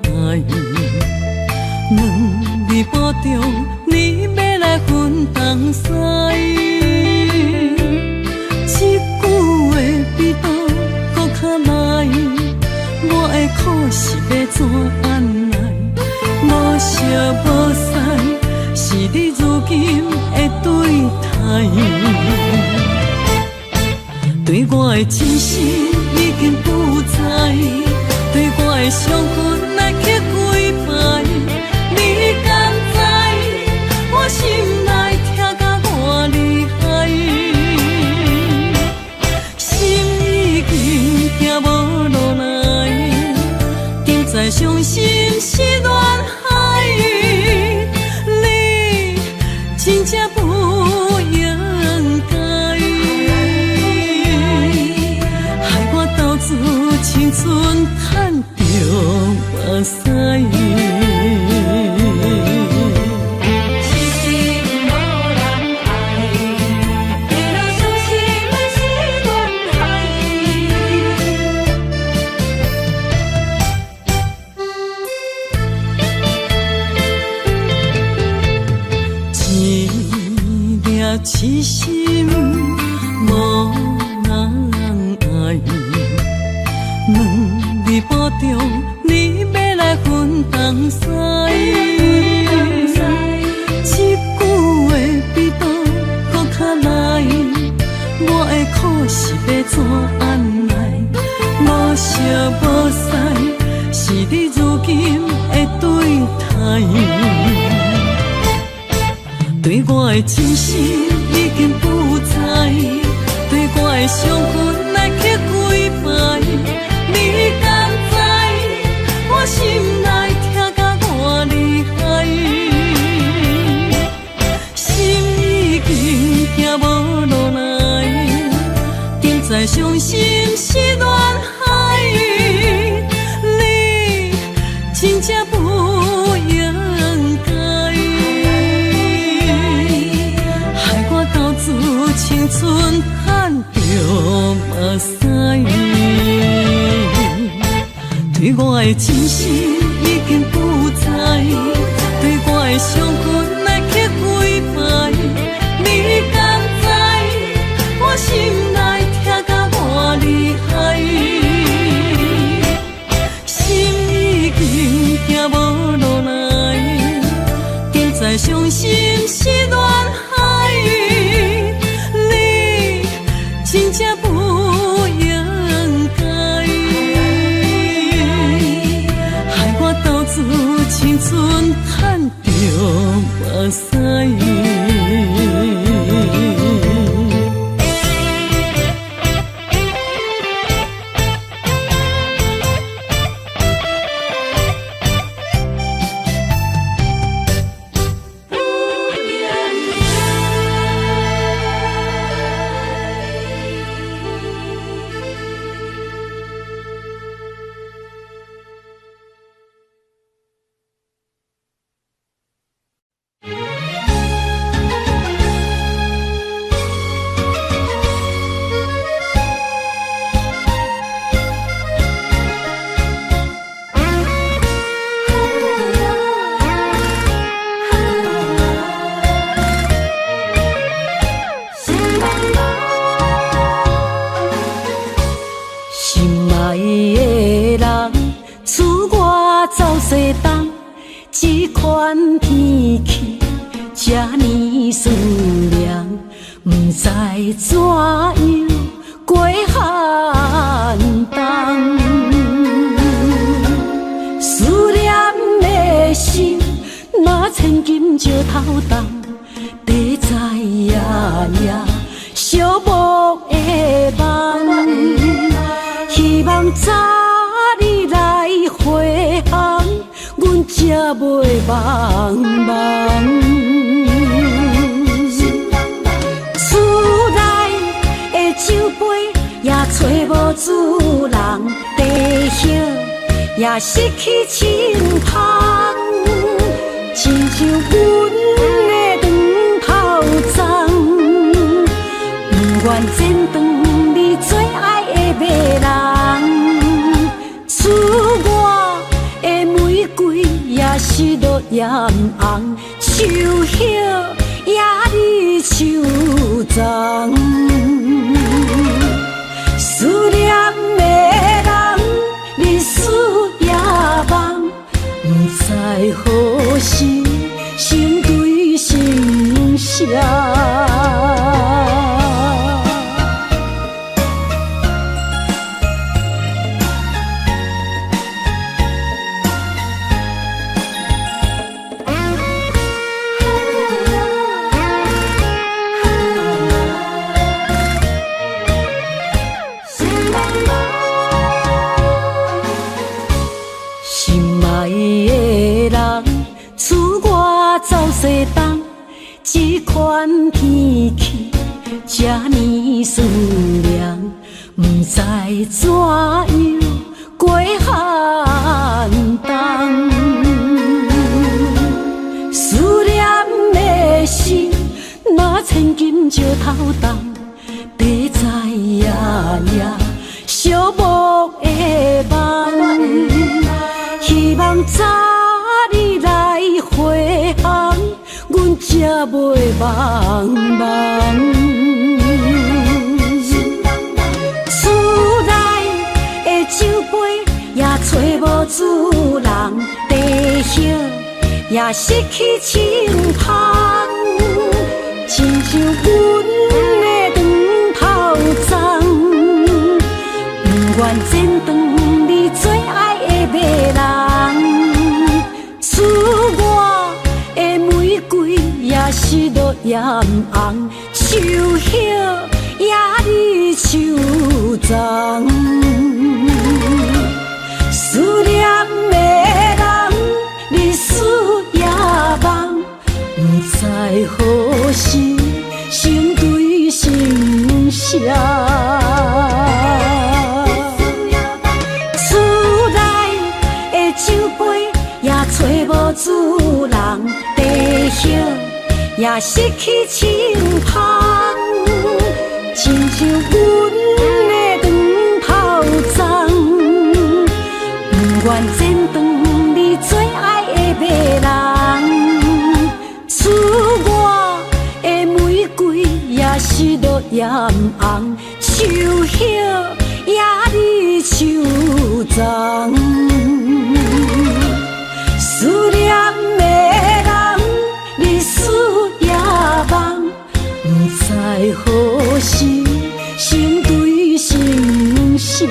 爱，两日保重，你要来分东西。这句话比倒搁较来，我的苦是要怎安来？无烧无晒，是你如今的对待。对我的真心已经不在，对我的伤痕来去几摆，你敢知我心内痛甲偌厉害？心已经行无路来，定在伤心是恋海，你真正不应该。青春赚着目屎，痴心无人爱，为了伤心的是恋海。一粒痴心无人爱。两日保重，你要来分东西。这句话比倒搁较来，我的苦是要怎安来？无烧无晒，是你如今的对待。对我的真心已经不在，对我的伤痕来去几摆。你敢知我心内痛甲偌厉害？心已经行无路来，定在伤心是恋海。你真正不应该，害我投资青春赚着目屎。对我的真心已经不知，对我的伤痕来去几摆，你敢知我心内痛甲偌厉害？心已经行无落来，竟再伤心是恋海，你真正不应该，害我斗志青春赚着目屎。这款天气这呢思念，不知怎样过寒冬。思念的心，若千金石头重，地在夜夜寂寞的梦。希望早日来回航。阮才袂茫茫，厝内的酒杯也找无主人，地叶也失去清香，亲像阮的长头鬃，不愿剪断你最爱的马人，厝外的玫瑰也是落艳红，树叶也离树丛。思念的人，日思夜梦，不知何时成对成双。走西东，这款天气这呢思念，不知怎样过寒冬。思念的心，若千金石头重，地在夜夜寂寞的梦。希望早日来回航，阮才袂茫茫。厝内的酒杯也找无主人，地叶也失去清香，亲像阮的长头鬃，不愿剪断你最爱的马人。厝外的玫瑰也是落艳红，树叶也离树丛。思念的人，日思夜梦，不知何时成对成双。找无主人，地叶也失去清香，亲像阮的长头鬃，不前途你最爱的马人，赐我的玫瑰也是落艳红，树叶也你手掌。思念的人，日思夜梦，不知何时成对成双。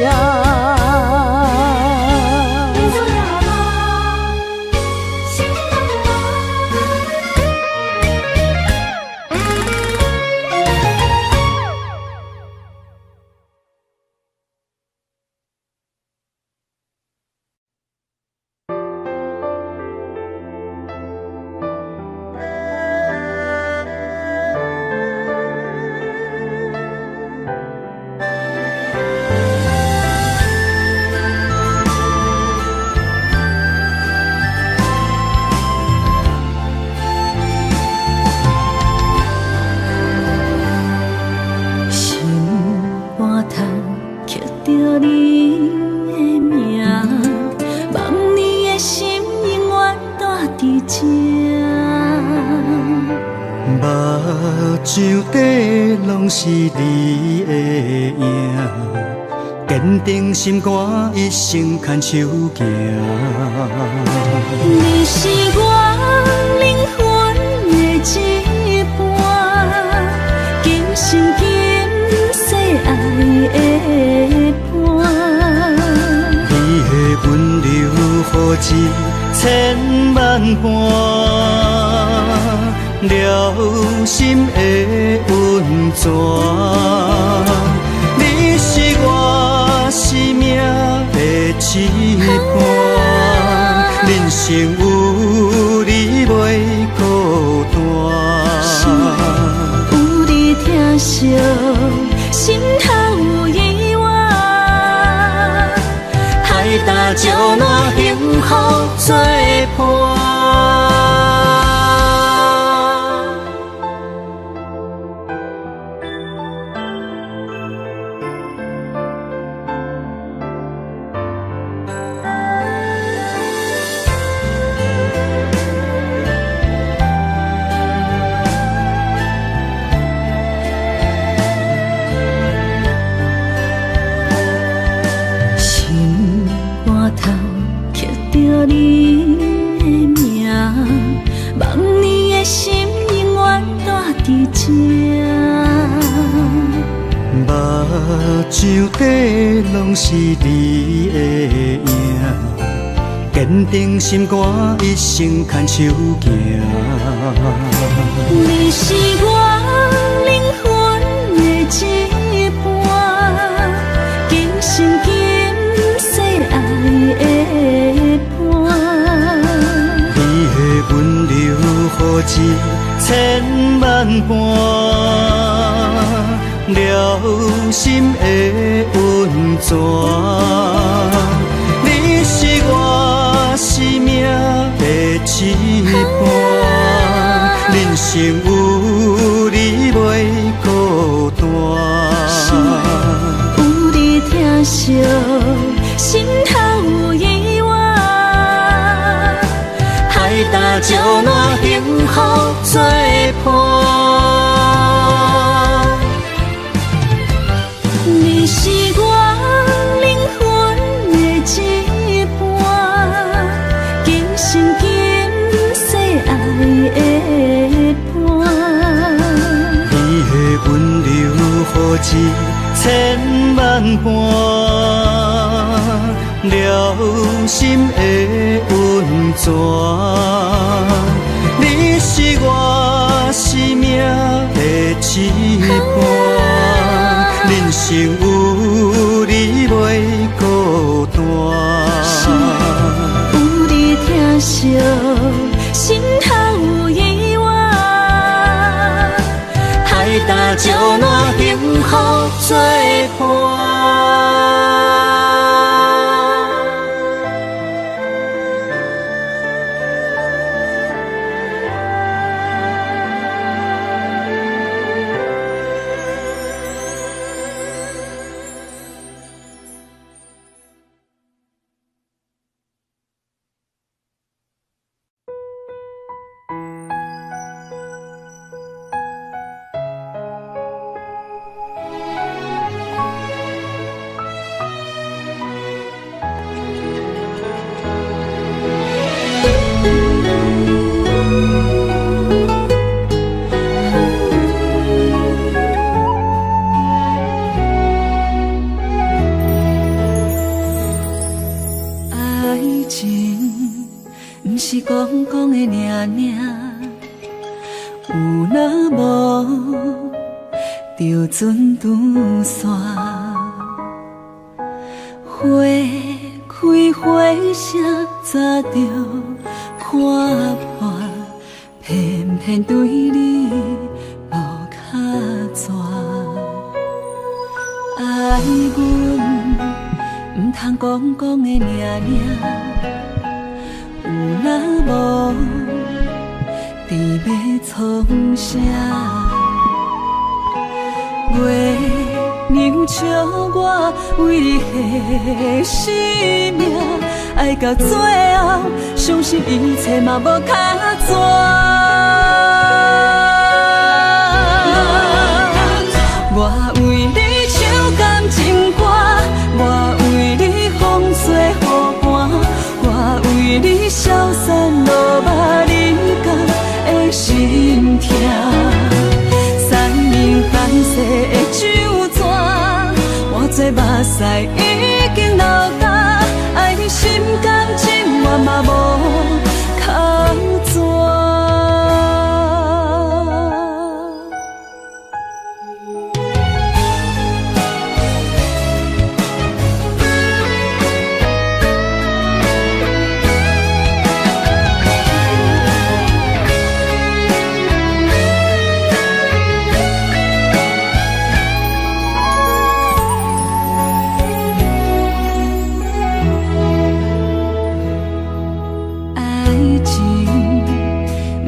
是你的影，坚定心肝，一生牵手行。你是我灵魂的一半，今生今世爱的伴。你的温柔何止千万般。了心的温泉，你是我生命的一半，人生有你袂孤单。有你疼惜，心头有意外，海大石烂，幸福作伴。像底拢是你的影，坚定心肝，一生牵手行。你是我灵魂的一半，今生今世爱的伴。你的温柔何止千万般。了心的温泉，你是我生命的一半，人生有你袂孤单。有你疼惜，心头有意外，海大石烂，幸福作伴。你是我灵魂的一半，今生今世爱的伴。你的温柔何止千万般，了心的温泉。你是我生命的一半，人生有你袂孤单。有你疼惜，心头有意外，海大石烂，幸福作伴。是讲讲的尔尔，有若无就船拄线，花开花谢早就看破，偏偏对你无卡纸。爱阮唔通讲讲的尔尔，有若无伫要创啥？月娘笑我为你牺牲命，爱到最后，相信一切嘛无卡纸。我为你唱感情歌，我为你风吹雨寒，我为你消散落寞人间的心痛。山明海誓的酒泉，我做目屎已经流干，爱你心甘情愿嘛无靠纸。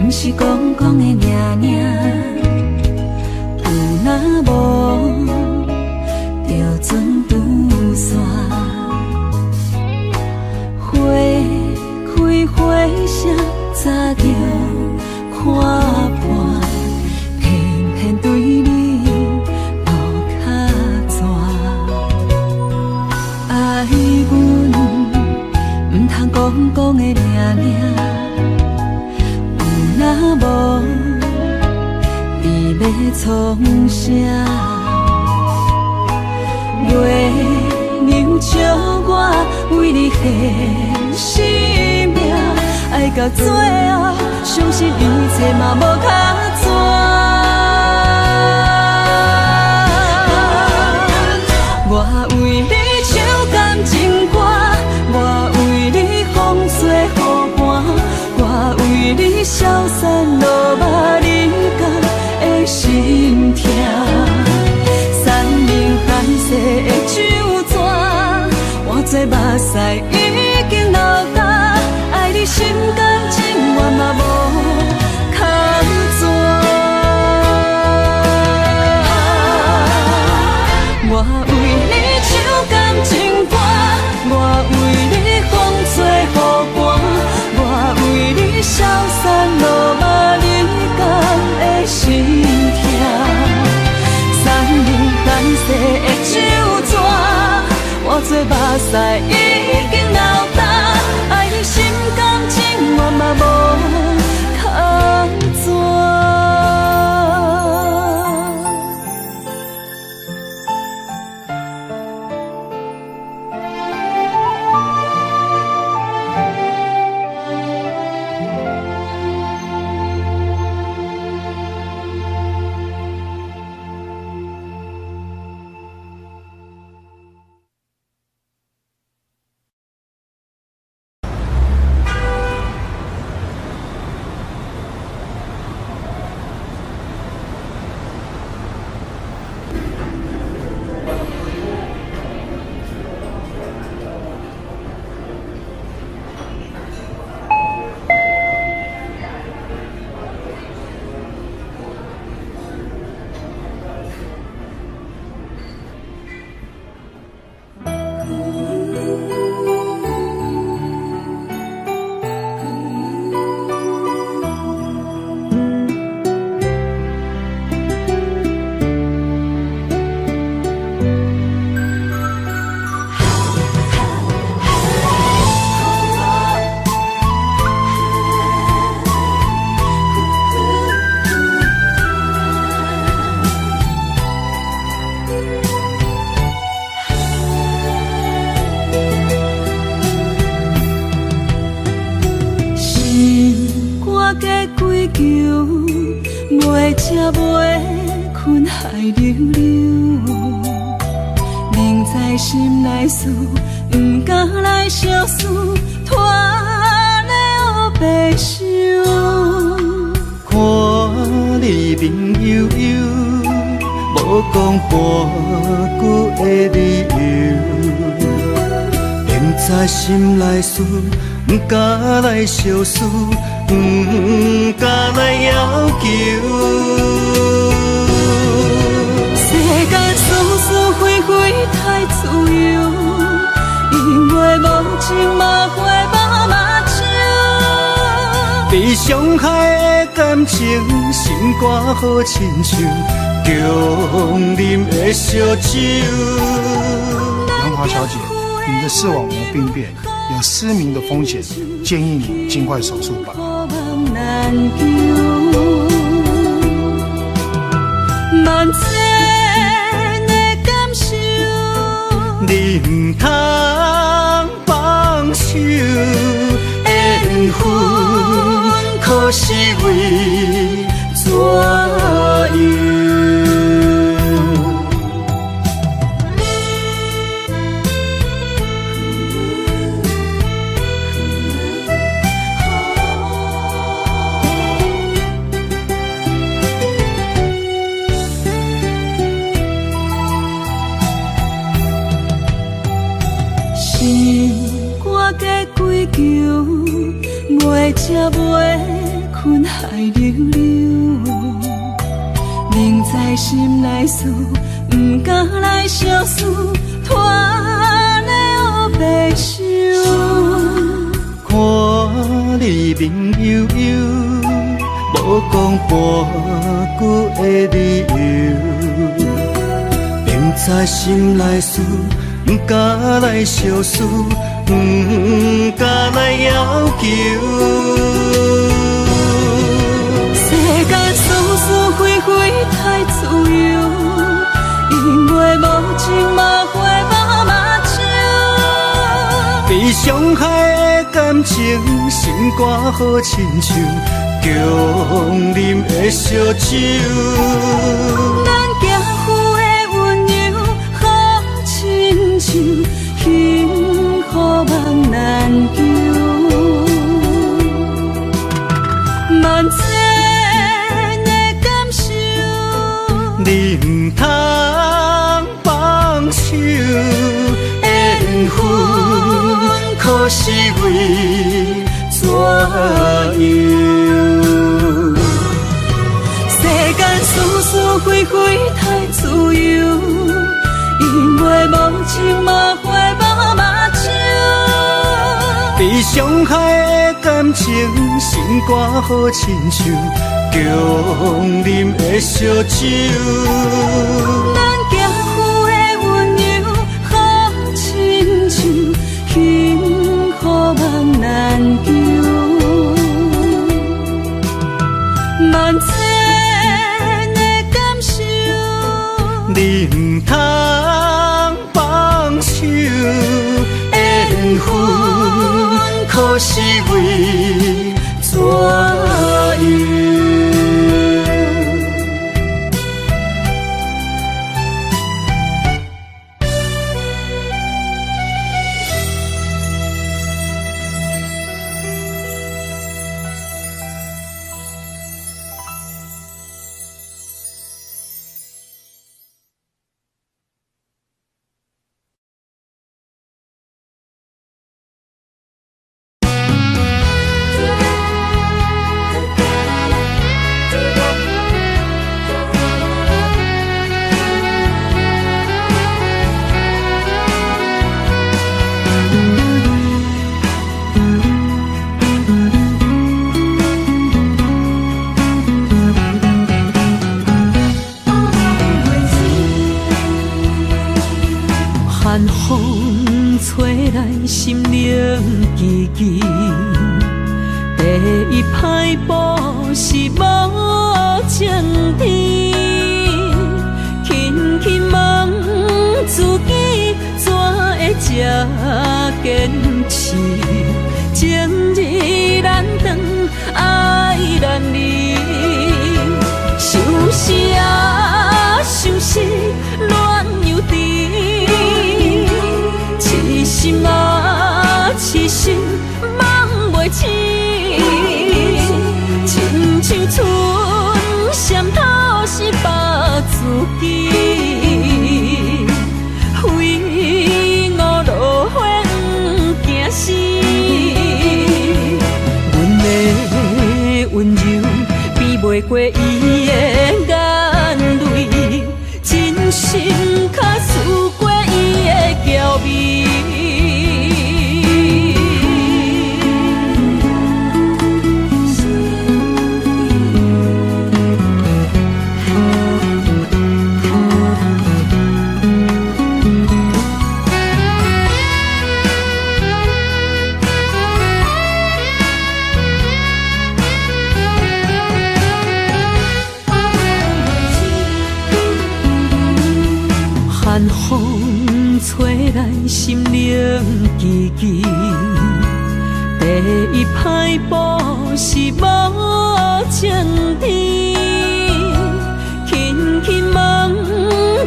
是讲讲的尔尔，有若无就船拄线，花开花谢早就看破，偏偏对你无卡纸。爱阮唔通讲讲的尔尔。若无你要创啥？月娘笑我为你牺牲命，爱到最后，相信一切嘛无卡纸。我为你唱感情歌，我为你风吹雨寒，我为你消散落寞人间的心痛。山明海誓的酒泉，我做目屎已经流干，爱你心甘情愿嘛无靠纸。我为你唱感情歌，我为你风吹雨寒，我为你消散落寞人间的心痛。山明海誓的酒泉，我做目屎已经流干，爱你心甘情愿嘛无靠纸。求，袂食袂困海流流，明知心内事，不敢来相思，拖了白首。看你面悠悠，无讲半句的理由，明知心内事，不敢来相思，不敢来要求。世间是是非非太自由，因为无情嘛会把目睭。被伤害的感情，心肝好亲像强啉的烧酒。杨华小姐，你的视网膜病变，有失明的风险，建议你尽快手术吧。万千的感受，你不通放手，缘分可是为怎样？袂食袂困海流流，明知心内事，不敢来相思，拖了白首。看你面悠悠，无讲半句的理由，明知心内事，不敢来相思，不敢来要求。世间是是非非太自由，因为无情嘛会把目睭。被伤害的感情，心肝好亲像强啉的烧酒。咱行夫的温柔好亲像幸福梦难求，万千的感受，你不通放手，缘分可是为怎样？世间是是非非太自由，因为无情嘛会把目睭。被伤害的感情，心肝好亲像强啉的烧酒。咱行夫的温柔好亲像幸福梦难求，万千的感受，你不通放手，缘分可是为怎样？寒风吹来心灵寂寂，第一摆步是无情天，轻轻问自己怎会这坚持，情义难断，爱难离。痴心梦袂醒，亲像春闪透是白自己，非我落花不惊死。阮的温柔比袂过伊的眼泪，真心较输过伊的娇媚。寒风吹来，心灵寂寂。第一摆步是无前天，轻轻问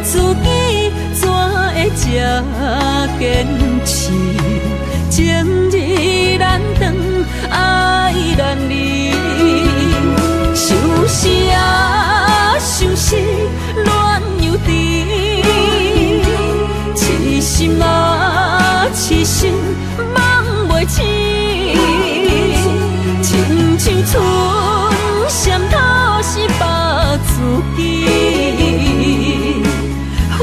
自己，怎会这坚持？情日难断，爱难离，想死啊，想死，恋又甜。痴心啊，痴心梦袂醒，亲像春闪透是白自己，非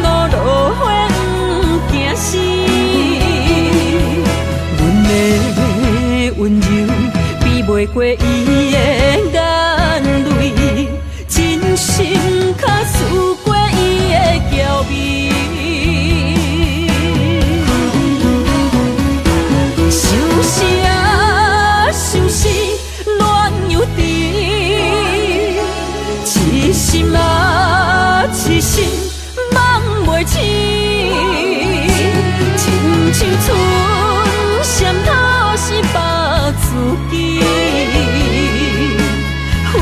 我落花不惊死。阮的温柔比袂过伊的眼泪，真心较输过伊的娇媚。想死啊，想死，恋又甜。痴心啊，痴心，梦袂醒。亲像春闪透是白自己，非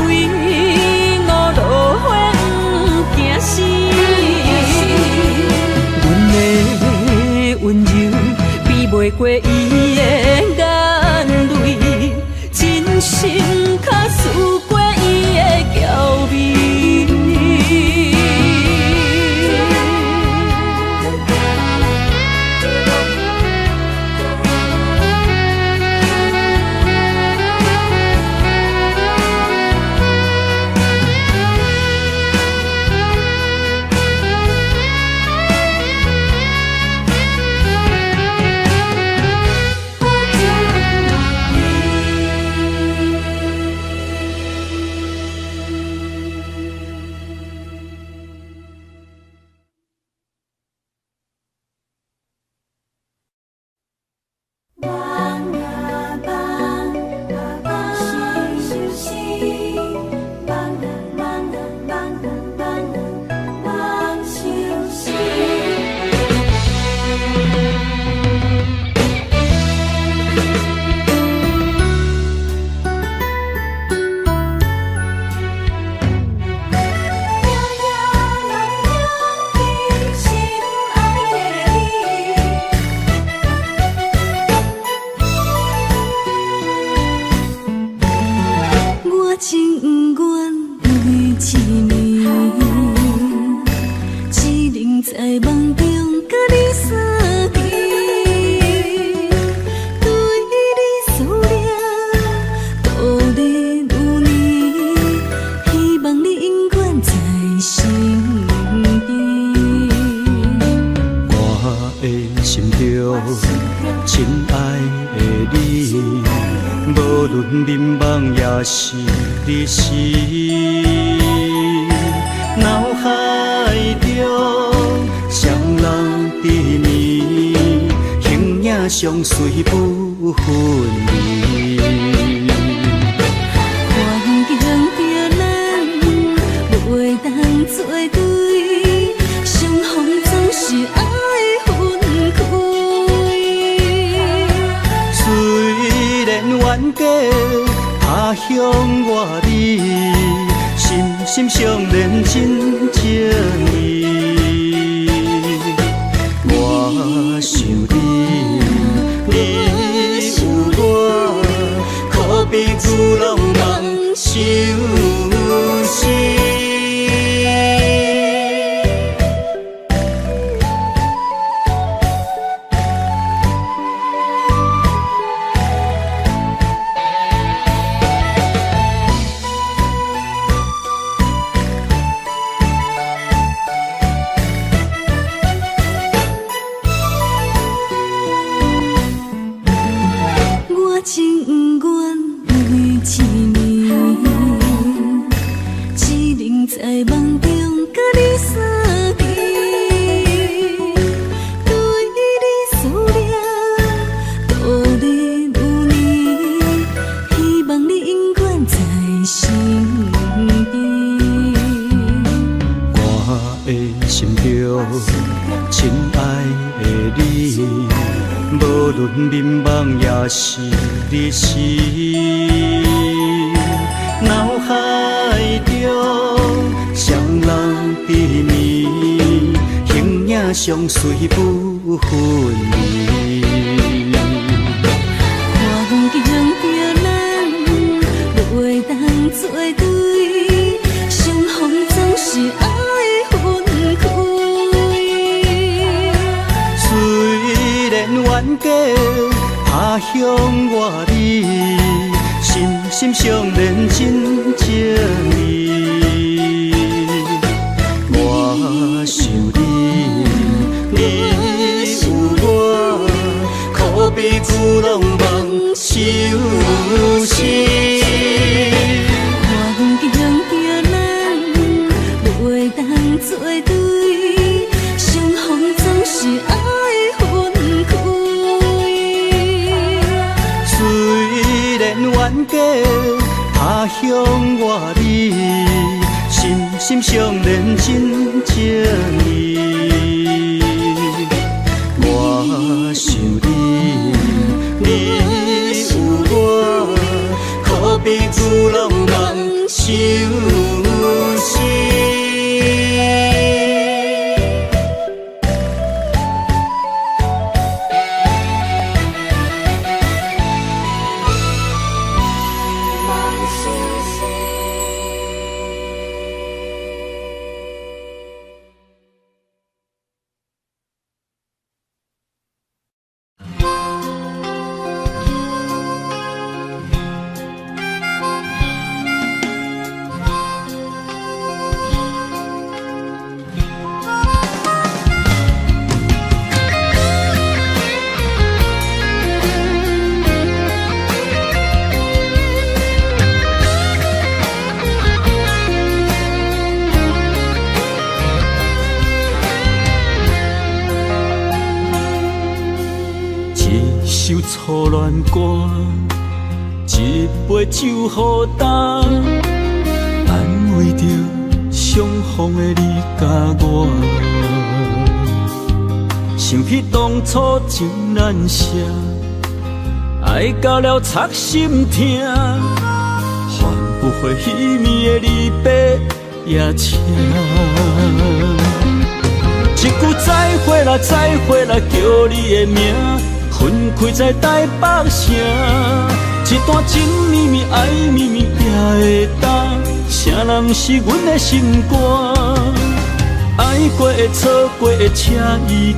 我落花不惊死。阮的温柔比袂过伊的眼泪，真心较输过伊的娇媚。相随不分离，环境叫咱袂当作对，相逢总是爱分开。虽然冤家他乡外里，心心相连真情义。我想你。旧浪漫相思。民望也是日时，脑海中双人缠绵，形影相随不分离。环境着咱袂当做对，相逢总是爱分开。虽然冤家他乡外里，心心相连真情义。我想你，你有我，可比旧浪漫相思。环境着咱袂当做对，相逢总是爱分开。冤家他乡外里，心心相连真情义。我想你，你有我，可比旧浪漫相思。初恋歌，一杯酒予干，安慰着相逢的你甲我。想起当初情难舍，爱到了插心痛，换不回彼暝的离别夜车。一句再会啦，再会啦，叫你的名。分开在台北城，一段情绵绵、爱绵绵也会当，啥人是阮的心肝？爱过的、错过的车已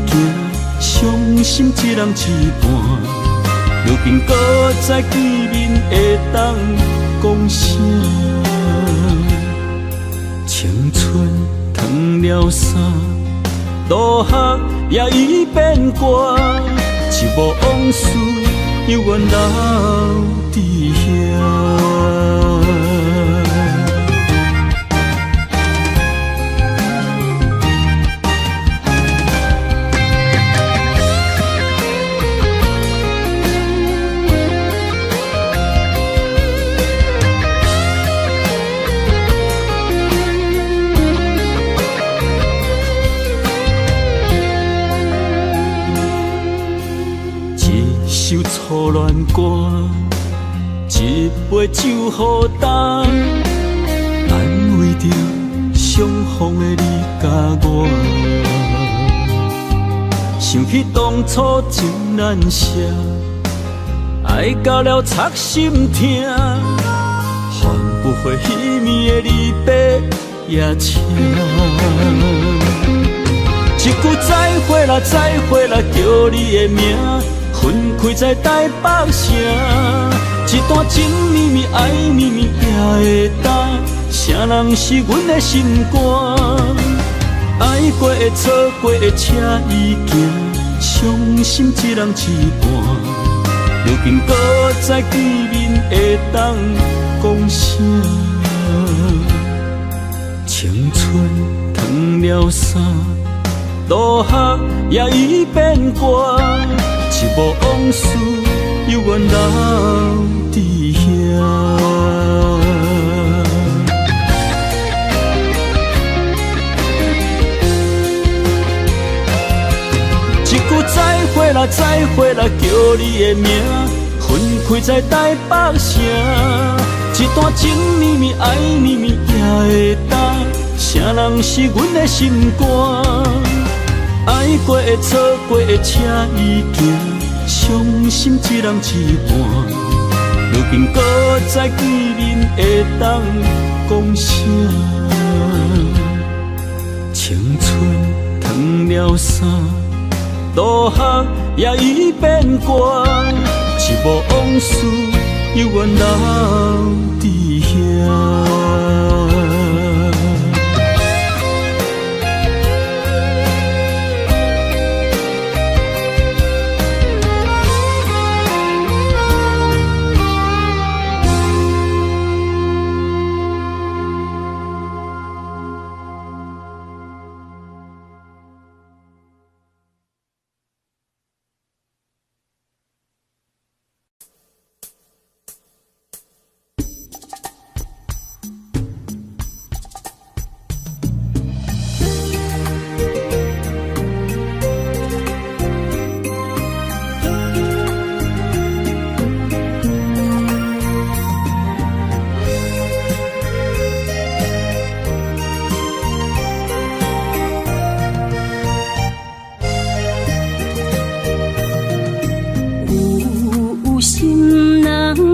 行，伤心一人一半。如今搁再见面，会当讲声青春褪了衫，落雨也已变寒。一幕往事，犹原留伫遐。首初恋歌，一杯酒予干，安慰着相逢的你甲我。想起当初情难舍，爱到了插心痛。伙彼暝的离别夜车。一句再会啦，再会啦，叫你的名，分开在台北城。一段情绵绵，爱绵绵，也会当。啥人是阮的心肝？爱过的、错过的，车已行，伤心一人一半。如今搁再见面，会当讲啥？青春褪了衫，落雨也已变寒，一幕往事犹原留伫遐。再会啦，再会啦，叫你的名，分开在台北城。一段情绵绵，爱绵绵，也会当。啥人是阮的心肝？爱过的、错过的，车已行，伤心一人一半。如今搁再见面，会当讲啥？青春褪了衫。落雨也已变寒，一幕往事犹原留伫遐。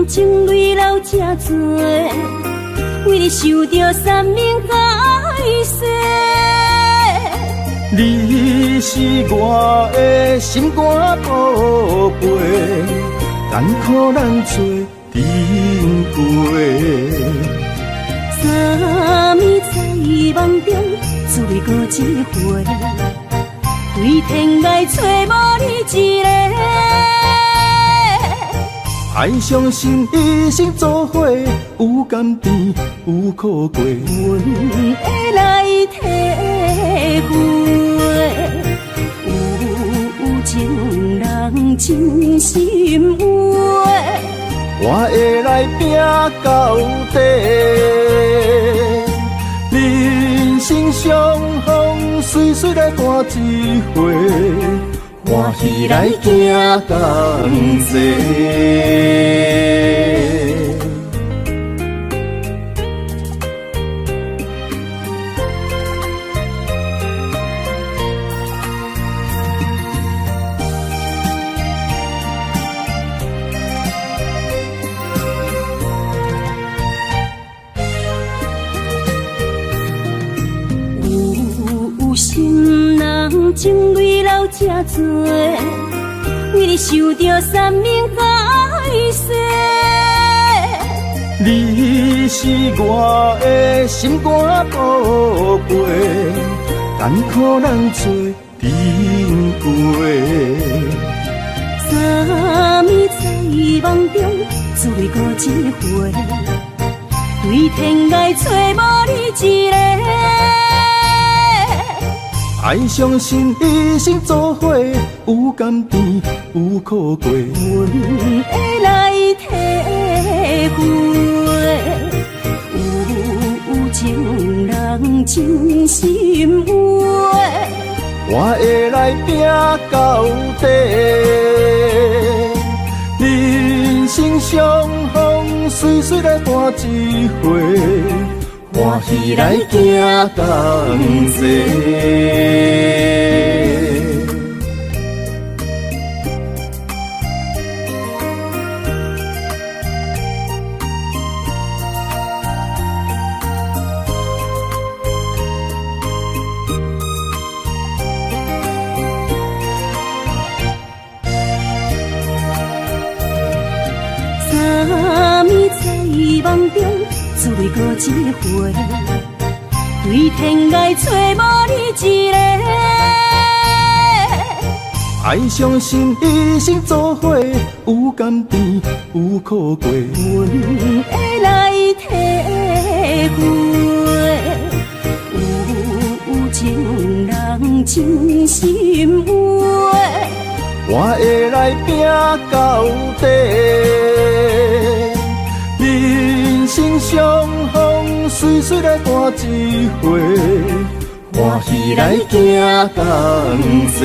情泪流这多，为你受着三命海誓。你是我的心肝宝贝，艰苦咱做阵过。三暝在梦中，只为过一回，对天涯找无你一个。爱相信一生做伙，有甘甜有苦过，阮会来体会。有情人真心话，我会来拼到底。人生相逢，随随来赶一回。欢喜来行同齐。有心人情泪流这多，为你受着三命海誓。你是我的心肝宝贝，艰苦咱做阵过。三暝在梦中，只为过一回，对天涯找无你一个。爱相信一生做伙，有甘甜有苦过。阮会来体会，有情人真心话，我会来拼到底。人生相逢，随随来赶一回。欢喜来行同齐。三暝在梦中，只为过一回，对天涯找无你一个。爱相信一生做伙，有甘甜有苦过，阮会来体会，有情人真心话。我会来拼到底。人生相逢，随随来过一回，欢喜来行同齐。